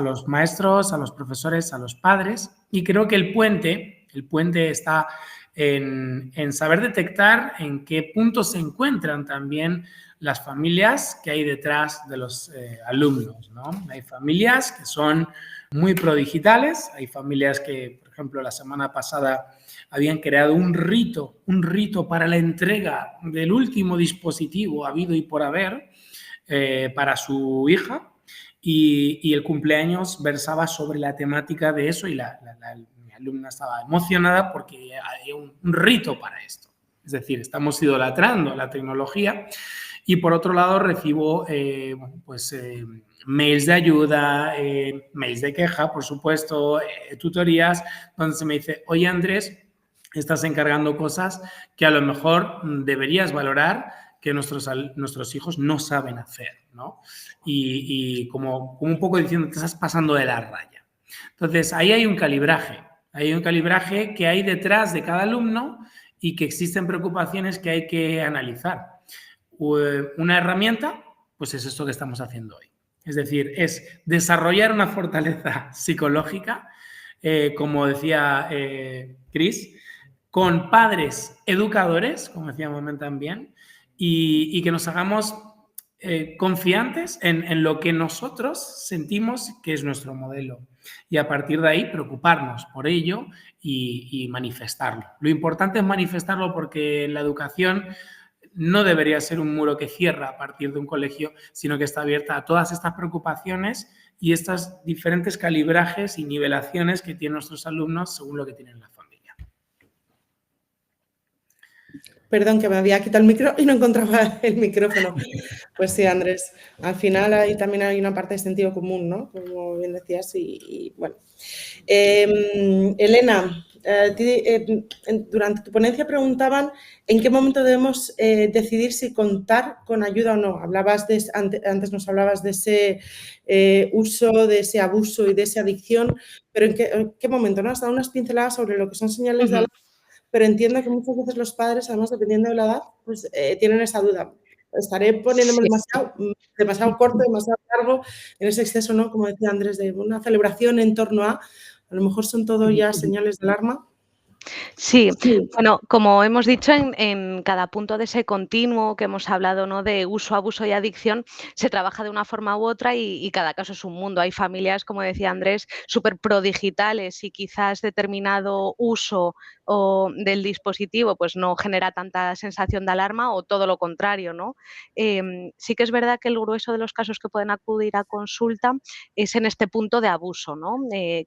los maestros, a los profesores, a los padres, y creo que el puente está en saber detectar en qué puntos se encuentran también las familias que hay detrás de los alumnos, ¿no? Hay familias que son muy prodigitales, hay familias que, por ejemplo, la semana pasada habían creado un rito para la entrega del último dispositivo habido y por haber para su hija y el cumpleaños versaba sobre la temática de eso y mi alumna estaba emocionada porque hay un rito para esto. Es decir, estamos idolatrando la tecnología y por otro lado recibo mails de ayuda, mails de queja, por supuesto, tutorías, donde se me dice, oye Andrés, estás encargando cosas que a lo mejor deberías valorar que nuestros hijos no saben hacer, ¿no? Y como un poco diciendo, te estás pasando de la raya. Entonces, ahí hay un calibraje que hay detrás de cada alumno y que existen preocupaciones que hay que analizar. Una herramienta, pues es esto que estamos haciendo hoy. Es decir, es desarrollar una fortaleza psicológica, como decía Cris, con padres educadores, como decía Momen también, y que nos hagamos confiantes en lo que nosotros sentimos que es nuestro modelo. Y a partir de ahí preocuparnos por ello y manifestarlo. Lo importante es manifestarlo porque la educación no debería ser un muro que cierra a partir de un colegio, sino que está abierta a todas estas preocupaciones y estos diferentes calibrajes y nivelaciones que tienen nuestros alumnos según lo que tienen en la familia. Perdón, que me había quitado el micro y no encontraba el micrófono. Pues sí, Andrés, al final ahí también hay una parte de sentido común, ¿no? Como bien decías, y bueno. Elena, durante tu ponencia preguntaban en qué momento debemos decidir si contar con ayuda o no. Antes nos hablabas de ese uso, de ese abuso y de esa adicción, pero ¿en qué momento? ¿No? Has dado unas pinceladas sobre lo que son señales de alarma, pero entiendo que muchas veces los padres, además, dependiendo de la edad, pues tienen esa duda. Estaré poniéndome demasiado corto, demasiado largo en ese exceso, ¿no? Como decía Andrés, de una celebración en torno a lo mejor son todo ya señales de alarma. Sí, bueno, como hemos dicho, en cada punto de ese continuo que hemos hablado, ¿no? De uso, abuso y adicción, se trabaja de una forma u otra y cada caso es un mundo. Hay familias, como decía Andrés, súper prodigitales y quizás determinado uso del dispositivo pues no genera tanta sensación de alarma o todo lo contrario, ¿no? Sí que es verdad que el grueso de los casos que pueden acudir a consulta es en este punto de abuso, ¿no?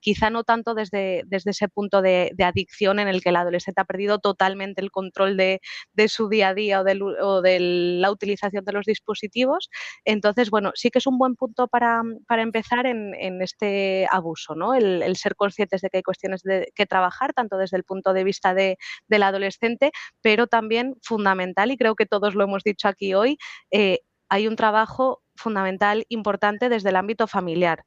Quizá no tanto desde ese punto de adicción en el que el adolescente ha perdido totalmente el control de su día a día o de la utilización de los dispositivos. Entonces, bueno, sí que es un buen punto para empezar en este abuso, ¿no? El ser conscientes de que hay cuestiones que trabajar, tanto desde el punto de vista del adolescente, pero también fundamental, y creo que todos lo hemos dicho aquí hoy, hay un trabajo fundamental, importante desde el ámbito familiar,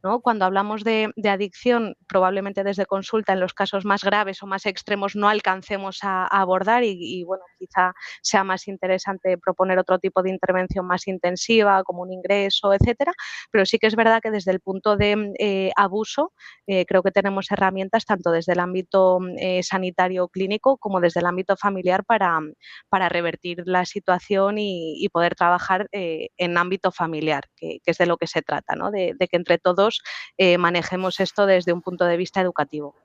¿no? Cuando hablamos de adicción, probablemente desde consulta, en los casos más graves o más extremos, no alcancemos a abordar y, bueno, quizá sea más interesante proponer otro tipo de intervención más intensiva, como un ingreso, etcétera, pero sí que es verdad que desde el punto de abuso, creo que tenemos herramientas tanto desde el ámbito sanitario clínico como desde el ámbito familiar para revertir la situación y poder trabajar en ámbito familiar, que es de lo que se trata, ¿no? De que entre todos manejemos esto desde un punto de vista educativo.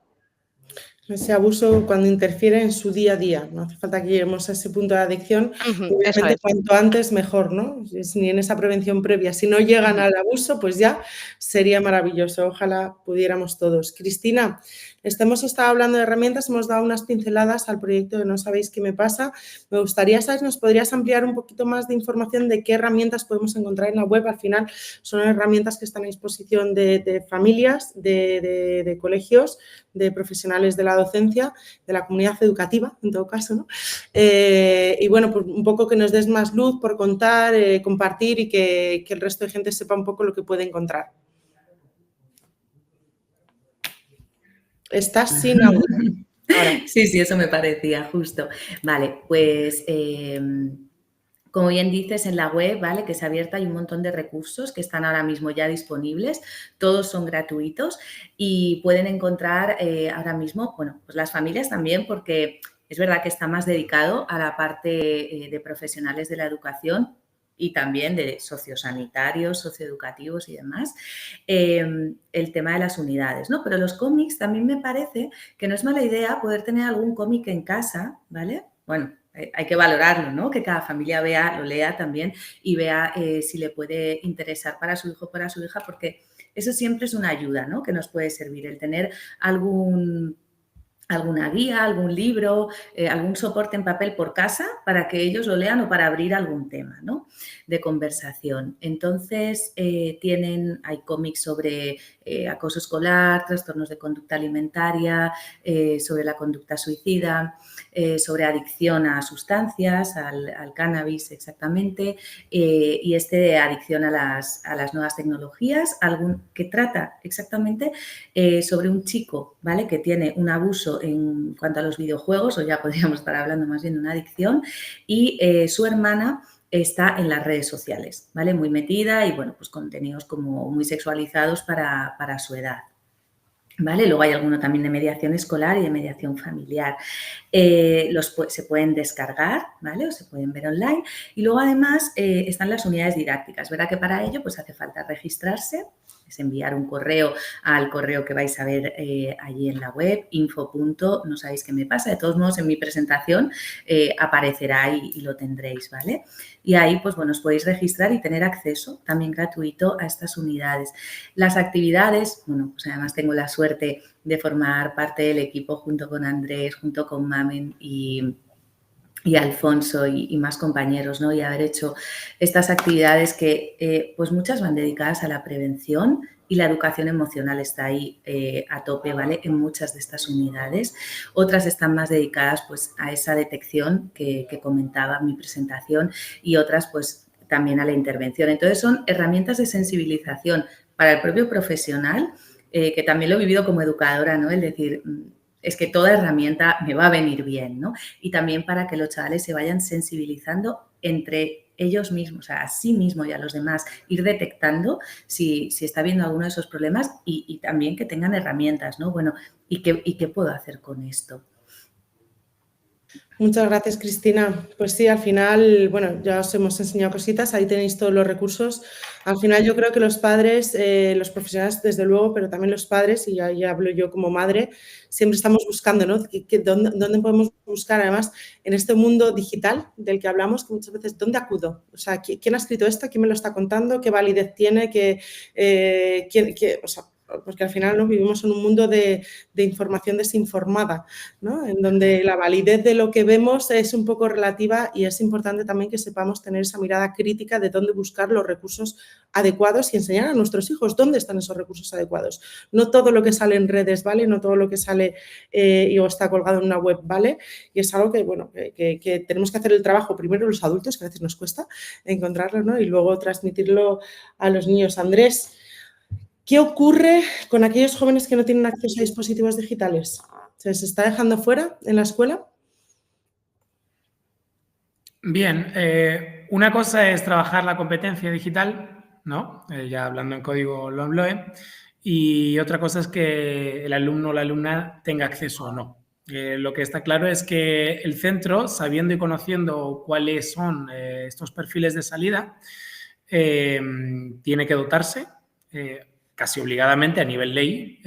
Ese abuso cuando interfiere en su día a día. No hace falta que lleguemos a ese punto de adicción. Obviamente, cuanto antes mejor, ¿no? Ni en esa prevención previa. Si no llegan al abuso, pues ya sería maravilloso. Ojalá pudiéramos todos. Cristina, hemos estado hablando de herramientas, hemos dado unas pinceladas al proyecto de No sabéis qué me pasa. Me gustaría saber, ¿nos podrías ampliar un poquito más de información de qué herramientas podemos encontrar en la web? Al final son herramientas que están a disposición de familias, de colegios, de profesionales de la docencia, de la comunidad educativa, en todo caso, ¿no? Y bueno, pues un poco que nos des más luz por contar, compartir y que el resto de gente sepa un poco lo que puede encontrar. Estás sin audio. Ahora. Sí, eso me parecía, justo. Vale, pues como bien dices, en la web, ¿vale?, que es abierta, hay un montón de recursos que están ahora mismo ya disponibles, todos son gratuitos y pueden encontrar ahora mismo, bueno, pues las familias también, porque es verdad que está más dedicado a la parte de profesionales de la educación y también de sociosanitarios, socioeducativos y demás, el tema de las unidades, ¿no? Pero los cómics también me parece que no es mala idea poder tener algún cómic en casa, ¿vale? Bueno, hay que valorarlo, ¿no? Que cada familia vea, lo lea también y vea si le puede interesar para su hijo o para su hija, porque eso siempre es una ayuda, ¿no?, que nos puede servir, el tener alguna guía, algún libro, algún soporte en papel por casa para que ellos lo lean o para abrir algún tema, ¿no?, de conversación. Entonces, hay cómics sobre acoso escolar, trastornos de conducta alimentaria, sobre la conducta suicida, sobre adicción a sustancias, al cannabis exactamente, y de adicción a las nuevas tecnologías, que trata exactamente sobre un chico, ¿vale?, que tiene un abuso en cuanto a los videojuegos, o ya podríamos estar hablando más bien de una adicción, y su hermana está en las redes sociales, ¿vale?, muy metida y, bueno, pues contenidos como muy sexualizados para su edad, ¿vale? Luego hay alguno también de mediación escolar y de mediación familiar. Se pueden descargar, ¿vale?, o se pueden ver online. Y luego, además, están las unidades didácticas. ¿Verdad que para ello pues hace falta registrarse? Es enviar un correo al correo que vais a ver allí en la web, info.no sabéis qué me pasa. De todos modos, en mi presentación aparecerá y lo tendréis, ¿vale? Y ahí, pues bueno, os podéis registrar y tener acceso también gratuito a estas unidades. Las actividades, bueno, pues además tengo la suerte de formar parte del equipo junto con Andrés, junto con Mamen y Alfonso y más compañeros, ¿no? Y haber hecho estas actividades que pues muchas van dedicadas a la prevención y la educación emocional está ahí a tope, ¿vale?, en muchas de estas unidades. Otras están más dedicadas pues a esa detección que comentaba en mi presentación y otras pues también a la intervención. Entonces son herramientas de sensibilización para el propio profesional, que también lo he vivido como educadora, ¿no?, el decir, es que toda herramienta me va a venir bien, ¿no? Y también para que los chavales se vayan sensibilizando entre ellos mismos, o sea, a sí mismos y a los demás, ir detectando si está habiendo alguno de esos problemas y también que tengan herramientas, ¿no? Bueno, ¿y qué puedo hacer con esto? Muchas gracias, Cristina. Pues sí, al final, bueno, ya os hemos enseñado cositas, ahí tenéis todos los recursos. Al final yo creo que los padres, los profesionales desde luego, pero también los padres, y ya hablo yo como madre, siempre estamos buscando, ¿no?, ¿dónde podemos buscar? Además, en este mundo digital del que hablamos, que muchas veces, ¿dónde acudo? O sea, ¿quién ha escrito esto? ¿Quién me lo está contando? ¿Qué validez tiene? O sea, porque al final, ¿no?, vivimos en un mundo de información desinformada, ¿no?, en donde la validez de lo que vemos es un poco relativa y es importante también que sepamos tener esa mirada crítica de dónde buscar los recursos adecuados y enseñar a nuestros hijos dónde están esos recursos adecuados. No todo lo que sale en redes vale, no todo lo que sale o está colgado en una web vale, y es algo que, bueno, que tenemos que hacer el trabajo primero los adultos, que a veces nos cuesta encontrarlo, ¿no?, y luego transmitirlo a los niños. Andrés, ¿qué ocurre con aquellos jóvenes que no tienen acceso a dispositivos digitales? ¿Se les está dejando fuera en la escuela? Bien, una cosa es trabajar la competencia digital, ¿no? Ya hablando en código LOMLOE, y otra cosa es que el alumno o la alumna tenga acceso o no. Lo que está claro es que el centro, sabiendo y conociendo cuáles son estos perfiles de salida, tiene que dotarse casi obligadamente a nivel ley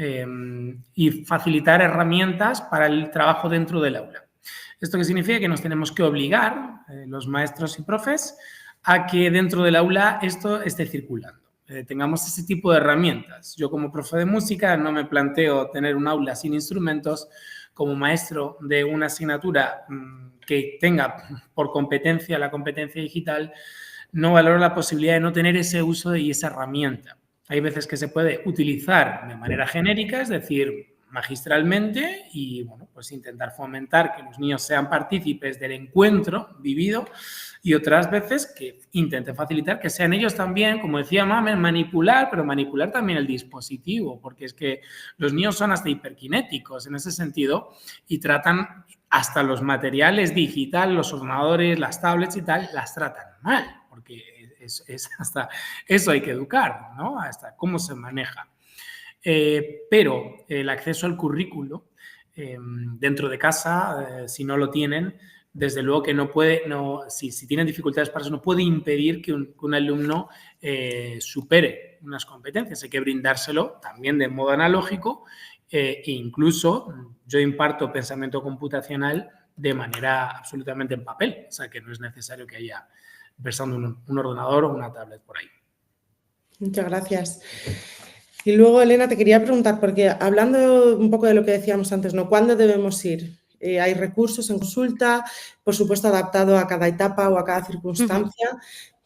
y facilitar herramientas para el trabajo dentro del aula. ¿Esto qué significa? Que nos tenemos que obligar, los maestros y profes, a que dentro del aula esto esté circulando. Tengamos ese tipo de herramientas. Yo como profe de música no me planteo tener un aula sin instrumentos. Como maestro de una asignatura que tenga por competencia la competencia digital, no valoro la posibilidad de no tener ese uso y esa herramienta. Hay veces que se puede utilizar de manera genérica, es decir, magistralmente, y bueno, pues intentar fomentar que los niños sean partícipes del encuentro vivido, y otras veces que intente facilitar que sean ellos también, como decía Mamen, manipular, pero manipular también el dispositivo, porque es que los niños son hasta hiperkinéticos en ese sentido y tratan hasta los materiales digitales, los ordenadores, las tablets y tal, las tratan mal, porque es hasta eso hay que educar, ¿no? Hasta cómo se maneja. Pero el acceso al currículo dentro de casa, si no lo tienen, desde luego que no puede, si tienen dificultades para eso, no puede impedir que un alumno supere unas competencias. Hay que brindárselo también de modo analógico e incluso yo imparto pensamiento computacional de manera absolutamente en papel, o sea que no es necesario que haya versando un ordenador o una tablet por ahí. Muchas gracias. Y luego, Elena, te quería preguntar, porque hablando un poco de lo que decíamos antes, ¿no?, ¿cuándo debemos ir? Hay recursos en consulta, por supuesto adaptado a cada etapa o a cada circunstancia,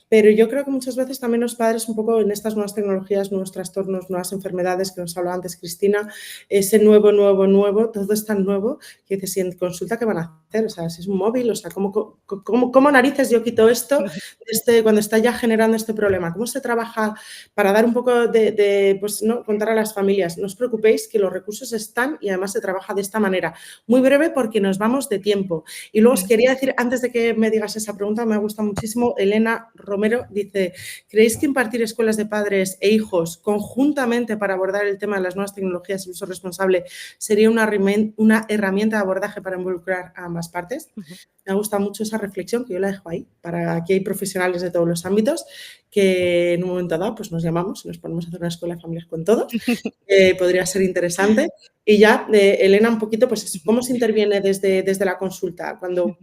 pero yo creo que muchas veces también los padres, un poco en estas nuevas tecnologías, nuevos trastornos, nuevas enfermedades que nos hablaba antes Cristina, ese nuevo, todo es tan nuevo que dices, si en consulta, ¿qué van a hacer? O sea, si es un móvil, o sea, ¿cómo narices yo quito esto cuando está ya generando este problema? ¿Cómo se trabaja para dar un poco pues, ¿no?, contar a las familias? No os preocupéis que los recursos están y además se trabaja de esta manera. Muy breve porque nos vamos de tiempo. Y luego os quería decir, antes de que me digas esa pregunta, me gusta muchísimo, Elena Romero dice, ¿creéis que impartir escuelas de padres e hijos conjuntamente para abordar el tema de las nuevas tecnologías y el uso responsable sería una herramienta de abordaje para involucrar a ambas partes? Me gusta mucho esa reflexión, que yo la dejo ahí, para aquí hay profesionales de todos los ámbitos que en un momento dado pues nos llamamos y nos ponemos a hacer una escuela de familias con todos. Podría ser interesante. Y ya, Elena, un poquito, pues ¿cómo se interviene desde la consulta cuando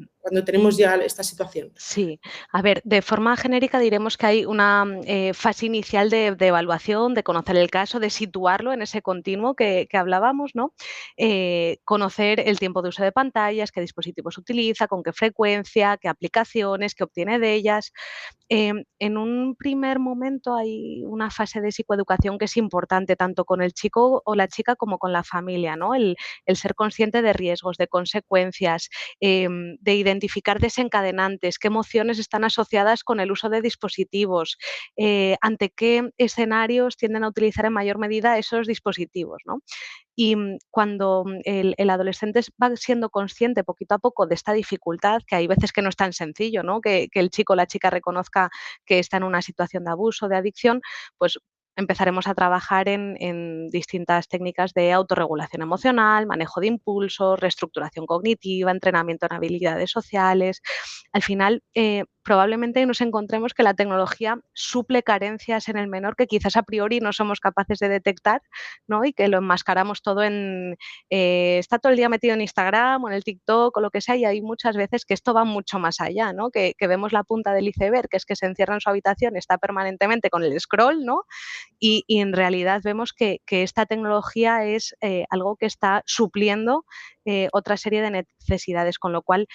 tenemos ya esta situación? Sí, a ver, de forma genérica diremos que hay una fase inicial de evaluación, de conocer el caso, de situarlo en ese continuo que hablábamos, ¿no? Conocer el tiempo de uso de pantallas, qué dispositivos utiliza, con qué frecuencia, qué aplicaciones, qué obtiene de ellas. En un primer momento hay una fase de psicoeducación que es importante tanto con el chico o la chica como con la familia, ¿no? El ser consciente de riesgos, de consecuencias, de identificar desencadenantes, qué emociones están asociadas con el uso de dispositivos, ante qué escenarios tienden a utilizar en mayor medida esos dispositivos, ¿no? Y cuando el adolescente va siendo consciente poquito a poco de esta dificultad, que hay veces que no es tan sencillo, ¿no?, que el chico o la chica reconozca que está en una situación de abuso, de adicción, pues empezaremos a trabajar en distintas técnicas de autorregulación emocional, manejo de impulsos, reestructuración cognitiva, entrenamiento en habilidades sociales. Al final, probablemente nos encontremos que la tecnología suple carencias en el menor que quizás a priori no somos capaces de detectar, ¿no? Y que lo enmascaramos todo en, está todo el día metido en Instagram o en el TikTok o lo que sea, y hay muchas veces que esto va mucho más allá, ¿no? Que vemos la punta del iceberg, que es que se encierra en su habitación, está permanentemente con el scroll, ¿no? Y en realidad vemos que esta tecnología es algo que está supliendo otra serie de necesidades, con lo cual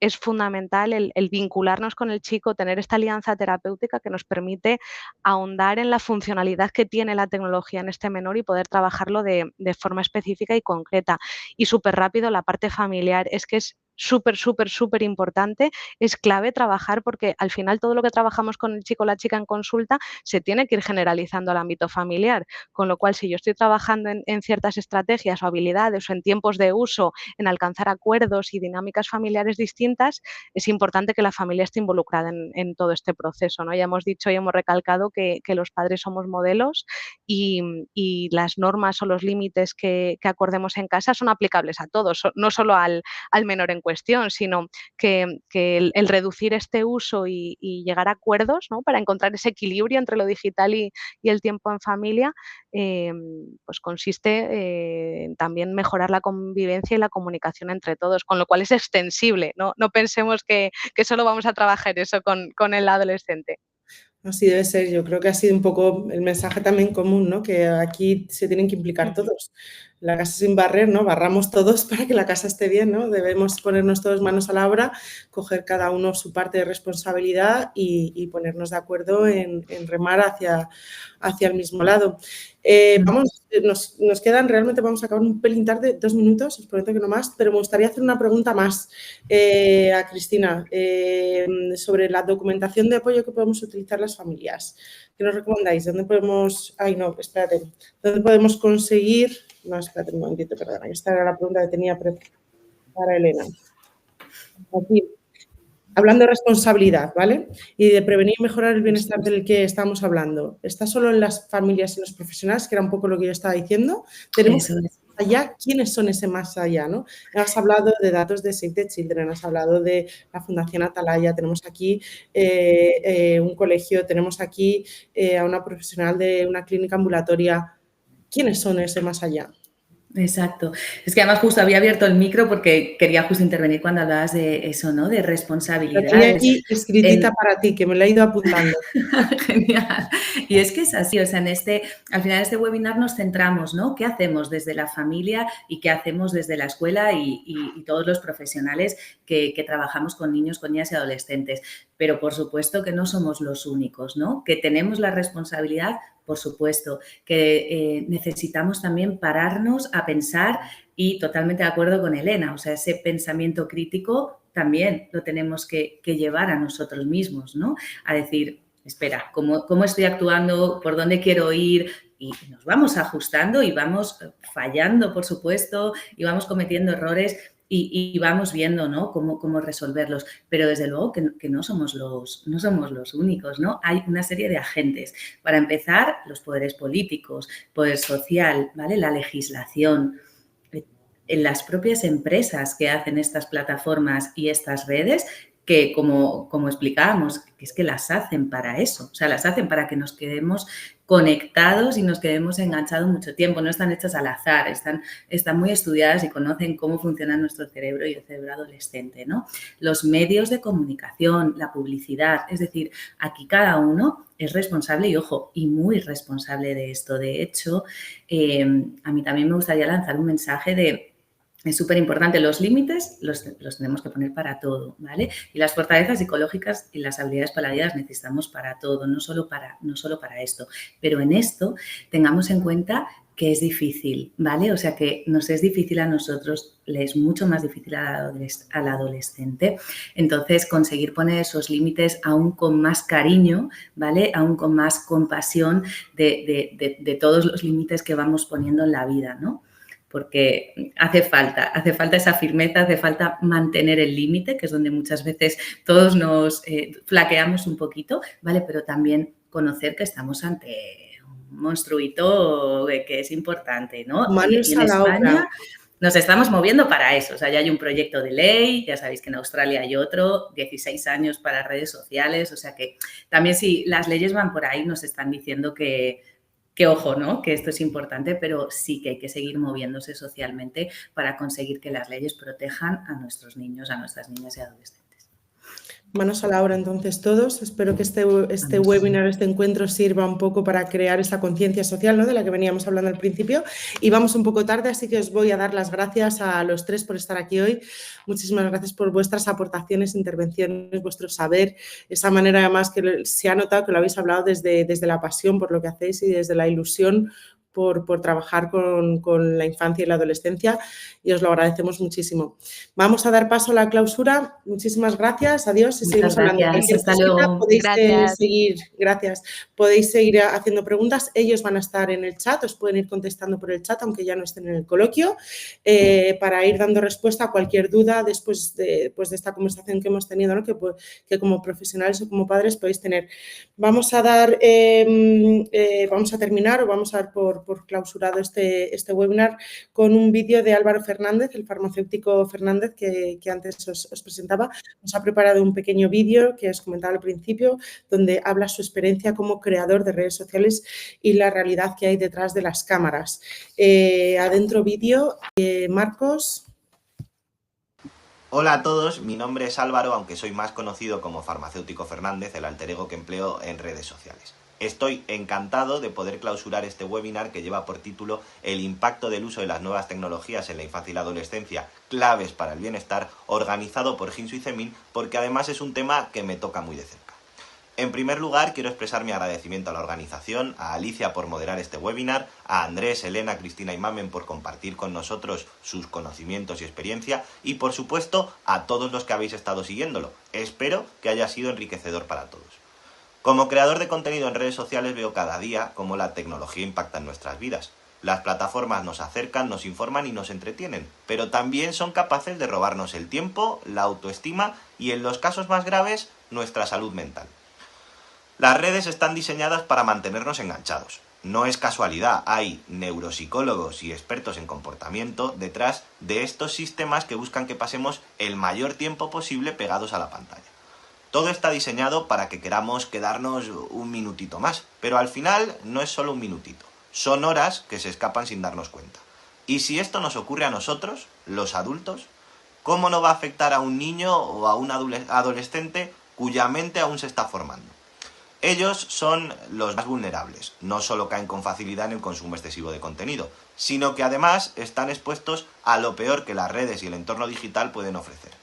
es fundamental el vincularnos con el chico, tener esta alianza terapéutica que nos permite ahondar en la funcionalidad que tiene la tecnología en este menor y poder trabajarlo de forma específica y concreta. Y súper rápido, la parte familiar es que es súper importante, es clave trabajar porque al final todo lo que trabajamos con el chico o la chica en consulta se tiene que ir generalizando al ámbito familiar, con lo cual si yo estoy trabajando en ciertas estrategias o habilidades o en tiempos de uso, en alcanzar acuerdos y dinámicas familiares distintas, es importante que la familia esté involucrada en todo este proceso, ¿no? Ya hemos dicho y hemos recalcado que los padres somos modelos y las normas o los límites que acordemos en casa son aplicables a todos, no solo al menor en cuestión, sino que el reducir este uso y llegar a acuerdos, ¿no? Para encontrar ese equilibrio entre lo digital y el tiempo en familia, pues consiste en también mejorar la convivencia y la comunicación entre todos, con lo cual es extensible, ¿no? No pensemos que solo vamos a trabajar eso con el adolescente. Así debe ser, yo creo que ha sido un poco el mensaje también común, ¿no? Que aquí se tienen que implicar todos. La casa sin barrer, ¿no? Barramos todos para que la casa esté bien, ¿no? Debemos ponernos todos manos a la obra, coger cada uno su parte de responsabilidad y ponernos de acuerdo en remar hacia el mismo lado. Nos quedan, realmente vamos a acabar un pelín tarde, 2 minutos, os prometo que no más, pero me gustaría hacer una pregunta más a Cristina sobre la documentación de apoyo que podemos utilizar las familias. ¿Qué nos recomendáis? ¿Dónde podemos...? Ay, no, espérate. ¿Dónde podemos conseguir...? No, espérate un momentito, perdona. Esta era la pregunta que tenía para Elena. Aquí. Hablando de responsabilidad, ¿vale? Y de prevenir y mejorar el bienestar del que estamos hablando. ¿Está solo en las familias y en los profesionales, que era un poco lo que yo estaba diciendo? Tenemos más allá, ¿quiénes son ese más allá, no? Has hablado de datos de Save the Children, has hablado de la Fundación Atalaya, tenemos aquí un colegio, tenemos aquí a una profesional de una clínica ambulatoria. ¿Quiénes son ese más allá? Exacto. Es que además justo había abierto el micro porque quería justo intervenir cuando hablabas de eso, ¿no? De responsabilidad. Lo tenía aquí escritita para ti, que me la he ido apuntando. Genial. Y es que es así, o sea, al final de este webinar nos centramos, ¿no? ¿Qué hacemos desde la familia y qué hacemos desde la escuela y todos los profesionales que trabajamos con niños, con niñas y adolescentes? Pero por supuesto que no somos los únicos, ¿no? Que tenemos la responsabilidad, por supuesto, que necesitamos también pararnos a pensar y totalmente de acuerdo con Elena, o sea, ese pensamiento crítico también lo tenemos que llevar a nosotros mismos, ¿no? A decir, espera, ¿cómo estoy actuando? ¿Por dónde quiero ir? Y nos vamos ajustando y vamos fallando, por supuesto, y vamos cometiendo errores y vamos viendo, ¿no? Cómo resolverlos. Pero desde luego que no somos los únicos, ¿no? Hay una serie de agentes. Para empezar, los poderes políticos, poder social, ¿vale? La legislación, en las propias empresas que hacen estas plataformas y estas redes, que como explicábamos, que es que las hacen para eso, o sea, las hacen para que nos quedemos conectados y nos quedemos enganchados mucho tiempo, no están hechas al azar, están muy estudiadas y conocen cómo funciona nuestro cerebro y el cerebro adolescente, ¿no? Los medios de comunicación, la publicidad, es decir, aquí cada uno es responsable y, ojo, y muy responsable de esto. De hecho, a mí también me gustaría lanzar un mensaje es súper importante, los límites los tenemos que poner para todo, ¿vale? Y las fortalezas psicológicas y las habilidades para la vida las necesitamos para todo, no solo para esto. Pero en esto tengamos en cuenta que es difícil, ¿vale? O sea, que nos es difícil a nosotros, le es mucho más difícil al adolescente. Entonces, conseguir poner esos límites aún con más cariño, ¿vale? Aún con más compasión de todos los límites que vamos poniendo en la vida, ¿no? Porque hace falta esa firmeza, hace falta mantener el límite, que es donde muchas veces todos nos flaqueamos un poquito, ¿vale? Pero también conocer que estamos ante un monstruito que es importante, ¿no? Manos y en a la España, obra. nos estamos moviendo para eso. O sea, ya hay un proyecto de ley, ya sabéis que en Australia hay otro, 16 años para redes sociales, o sea que también si las leyes van por ahí nos están diciendo que ojo, ¿no? Que esto es importante, pero sí que hay que seguir moviéndose socialmente para conseguir que las leyes protejan a nuestros niños, a nuestras niñas y adolescentes. Manos a la obra entonces todos. Espero que este webinar, este encuentro sirva un poco para crear esa conciencia social, ¿no?, de la que veníamos hablando al principio. Y vamos un poco tarde, así que os voy a dar las gracias a los tres por estar aquí hoy. Muchísimas gracias por vuestras aportaciones, intervenciones, vuestro saber, esa manera además que se ha notado que lo habéis hablado desde la pasión por lo que hacéis y desde la ilusión por trabajar con la infancia y la adolescencia, y os lo agradecemos muchísimo. Vamos a dar paso a la clausura. Muchísimas gracias. Adiós. Y seguimos hablando. Hasta luego. Podéis seguir haciendo preguntas. Ellos van a estar en el chat. Os pueden ir contestando por el chat, aunque ya no estén en el coloquio, para ir dando respuesta a cualquier duda después de esta conversación que hemos tenido, ¿no?, que como profesionales o como padres podéis tener. Vamos a terminar o vamos a dar por clausurado este webinar con un vídeo de Álvaro Fernández, el farmacéutico Fernández que antes os presentaba. Nos ha preparado un pequeño vídeo que os comentaba al principio, donde habla su experiencia como creador de redes sociales y la realidad que hay detrás de las cámaras. Adentro vídeo, Marcos. Hola a todos, mi nombre es Álvaro, aunque soy más conocido como farmacéutico Fernández, el alter ego que empleo en redes sociales. Estoy encantado de poder clausurar este webinar que lleva por título El impacto del uso de las nuevas tecnologías en la infancia y la adolescencia, claves para el bienestar, organizado por Ginsu y Cemin, porque además es un tema que me toca muy de cerca. En primer lugar, quiero expresar mi agradecimiento a la organización, a Alicia por moderar este webinar, a Andrés, Elena, Cristina y Mamen por compartir con nosotros sus conocimientos y experiencia, y por supuesto a todos los que habéis estado siguiéndolo. Espero que haya sido enriquecedor para todos. Como creador de contenido en redes sociales veo cada día cómo la tecnología impacta en nuestras vidas. Las plataformas nos acercan, nos informan y nos entretienen, pero también son capaces de robarnos el tiempo, la autoestima y, en los casos más graves, nuestra salud mental. Las redes están diseñadas para mantenernos enganchados. No es casualidad, hay neuropsicólogos y expertos en comportamiento detrás de estos sistemas que buscan que pasemos el mayor tiempo posible pegados a la pantalla. Todo está diseñado para que queramos quedarnos un minutito más, pero al final no es solo un minutito, son horas que se escapan sin darnos cuenta. Y si esto nos ocurre a nosotros, los adultos, ¿cómo no va a afectar a un niño o a un adolescente cuya mente aún se está formando? Ellos son los más vulnerables, no solo caen con facilidad en el consumo excesivo de contenido, sino que además están expuestos a lo peor que las redes y el entorno digital pueden ofrecer.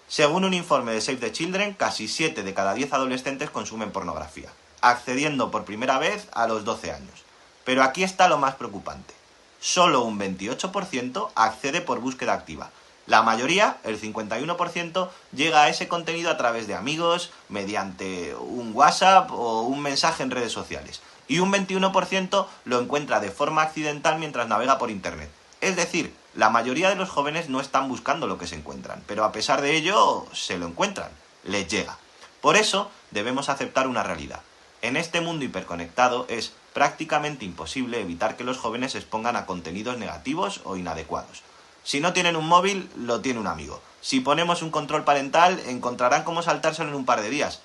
Según un informe de Save the Children, casi 7 de cada 10 adolescentes consumen pornografía, accediendo por primera vez a los 12 años. Pero aquí está lo más preocupante. Solo un 28% accede por búsqueda activa. La mayoría, el 51%, llega a ese contenido a través de amigos, mediante un WhatsApp o un mensaje en redes sociales. Y un 21% lo encuentra de forma accidental mientras navega por Internet. Es decir, la mayoría de los jóvenes no están buscando lo que se encuentran, pero a pesar de ello se lo encuentran, les llega. Por eso debemos aceptar una realidad. En este mundo hiperconectado es prácticamente imposible evitar que los jóvenes se expongan a contenidos negativos o inadecuados. Si no tienen un móvil, lo tiene un amigo. Si ponemos un control parental, encontrarán cómo saltárselo en un par de días.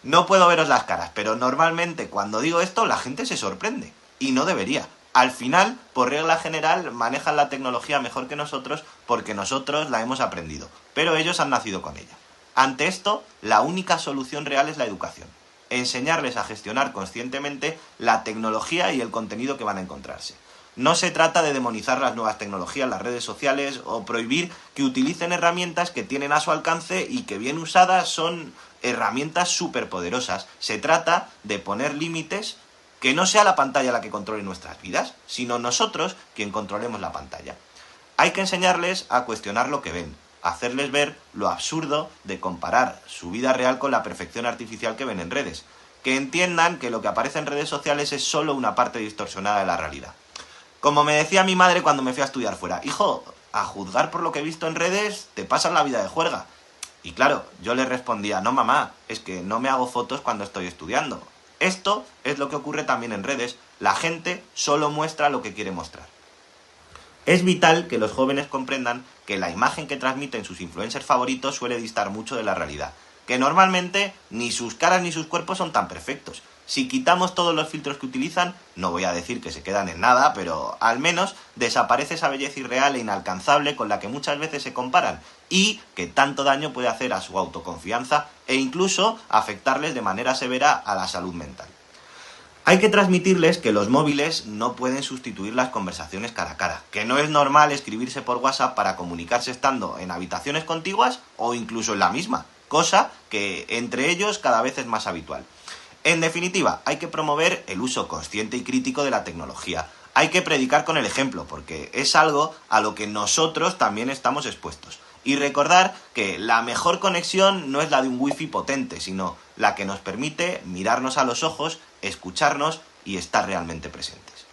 No puedo veros las caras, pero normalmente cuando digo esto la gente se sorprende. Y no debería. Al final, por regla general, manejan la tecnología mejor que nosotros porque nosotros la hemos aprendido, pero ellos han nacido con ella. Ante esto, la única solución real es la educación. Enseñarles a gestionar conscientemente la tecnología y el contenido que van a encontrarse. No se trata de demonizar las nuevas tecnologías, las redes sociales, o prohibir que utilicen herramientas que tienen a su alcance y que bien usadas son herramientas superpoderosas. Se trata de poner límites. Que no sea la pantalla la que controle nuestras vidas, sino nosotros quien controlemos la pantalla. Hay que enseñarles a cuestionar lo que ven, hacerles ver lo absurdo de comparar su vida real con la perfección artificial que ven en redes, que entiendan que lo que aparece en redes sociales es solo una parte distorsionada de la realidad. Como me decía mi madre cuando me fui a estudiar fuera, hijo, a juzgar por lo que he visto en redes te pasan la vida de juerga. Y claro, yo le respondía, no mamá, es que no me hago fotos cuando estoy estudiando. Esto es lo que ocurre también en redes, la gente solo muestra lo que quiere mostrar. Es vital que los jóvenes comprendan que la imagen que transmiten sus influencers favoritos suele distar mucho de la realidad, que normalmente ni sus caras ni sus cuerpos son tan perfectos. Si quitamos todos los filtros que utilizan, no voy a decir que se quedan en nada, pero al menos desaparece esa belleza irreal e inalcanzable con la que muchas veces se comparan y que tanto daño puede hacer a su autoconfianza e incluso afectarles de manera severa a la salud mental. Hay que transmitirles que los móviles no pueden sustituir las conversaciones cara a cara, que no es normal escribirse por WhatsApp para comunicarse estando en habitaciones contiguas o incluso en la misma, cosa que entre ellos cada vez es más habitual. En definitiva, hay que promover el uso consciente y crítico de la tecnología. Hay que predicar con el ejemplo, porque es algo a lo que nosotros también estamos expuestos. Y recordar que la mejor conexión no es la de un wifi potente, sino la que nos permite mirarnos a los ojos, escucharnos y estar realmente presentes.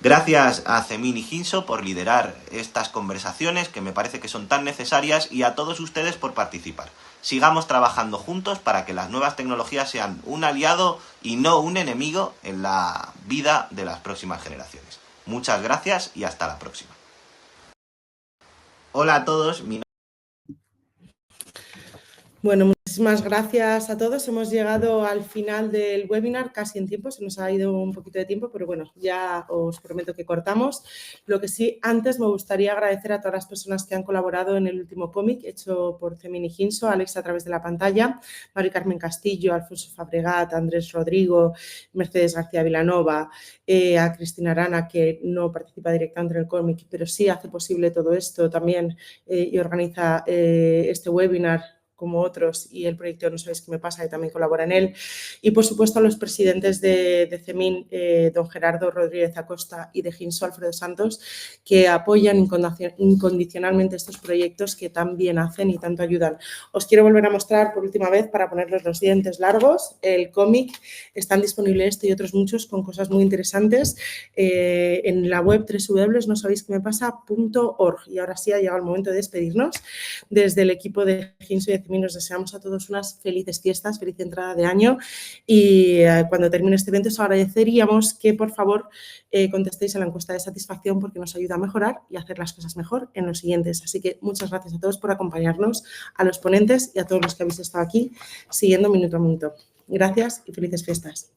Gracias a Cemin y Ginso por liderar estas conversaciones que me parece que son tan necesarias y a todos ustedes por participar. Sigamos trabajando juntos para que las nuevas tecnologías sean un aliado y no un enemigo en la vida de las próximas generaciones. Muchas gracias y hasta la próxima. Hola a todos. Bueno, muchísimas gracias a todos. Hemos llegado al final del webinar, casi en tiempo, se nos ha ido un poquito de tiempo, pero bueno, ya os prometo que cortamos. Lo que sí, antes me gustaría agradecer a todas las personas que han colaborado en el último cómic hecho por Cemin y Ginso, Alex a través de la pantalla, Mari Carmen Castillo, Alfonso Fabregat, Andrés Rodrigo, Mercedes García Vilanova, a Cristina Arana, que no participa directamente en el cómic, pero sí hace posible todo esto también y organiza este webinar como otros, y el proyecto No sabéis qué me pasa, que también colabora en él. Y, por supuesto, a los presidentes de Cemin, don Gerardo Rodríguez Acosta y de Ginso, Alfredo Santos, que apoyan incondicionalmente estos proyectos que tan bien hacen y tanto ayudan. Os quiero volver a mostrar por última vez, para ponerles los dientes largos, el cómic. Están disponibles este y otros muchos con cosas muy interesantes en la web www.nosabéisquemepasa.org. Y ahora sí ha llegado el momento de despedirnos. Desde el equipo de Ginso y de Cemin nos deseamos a todos unas felices fiestas, feliz entrada de año, y cuando termine este evento os agradeceríamos que por favor contestéis a la encuesta de satisfacción, porque nos ayuda a mejorar y a hacer las cosas mejor en los siguientes. Así que muchas gracias a todos por acompañarnos, a los ponentes y a todos los que habéis estado aquí siguiendo minuto a minuto. Gracias y felices fiestas.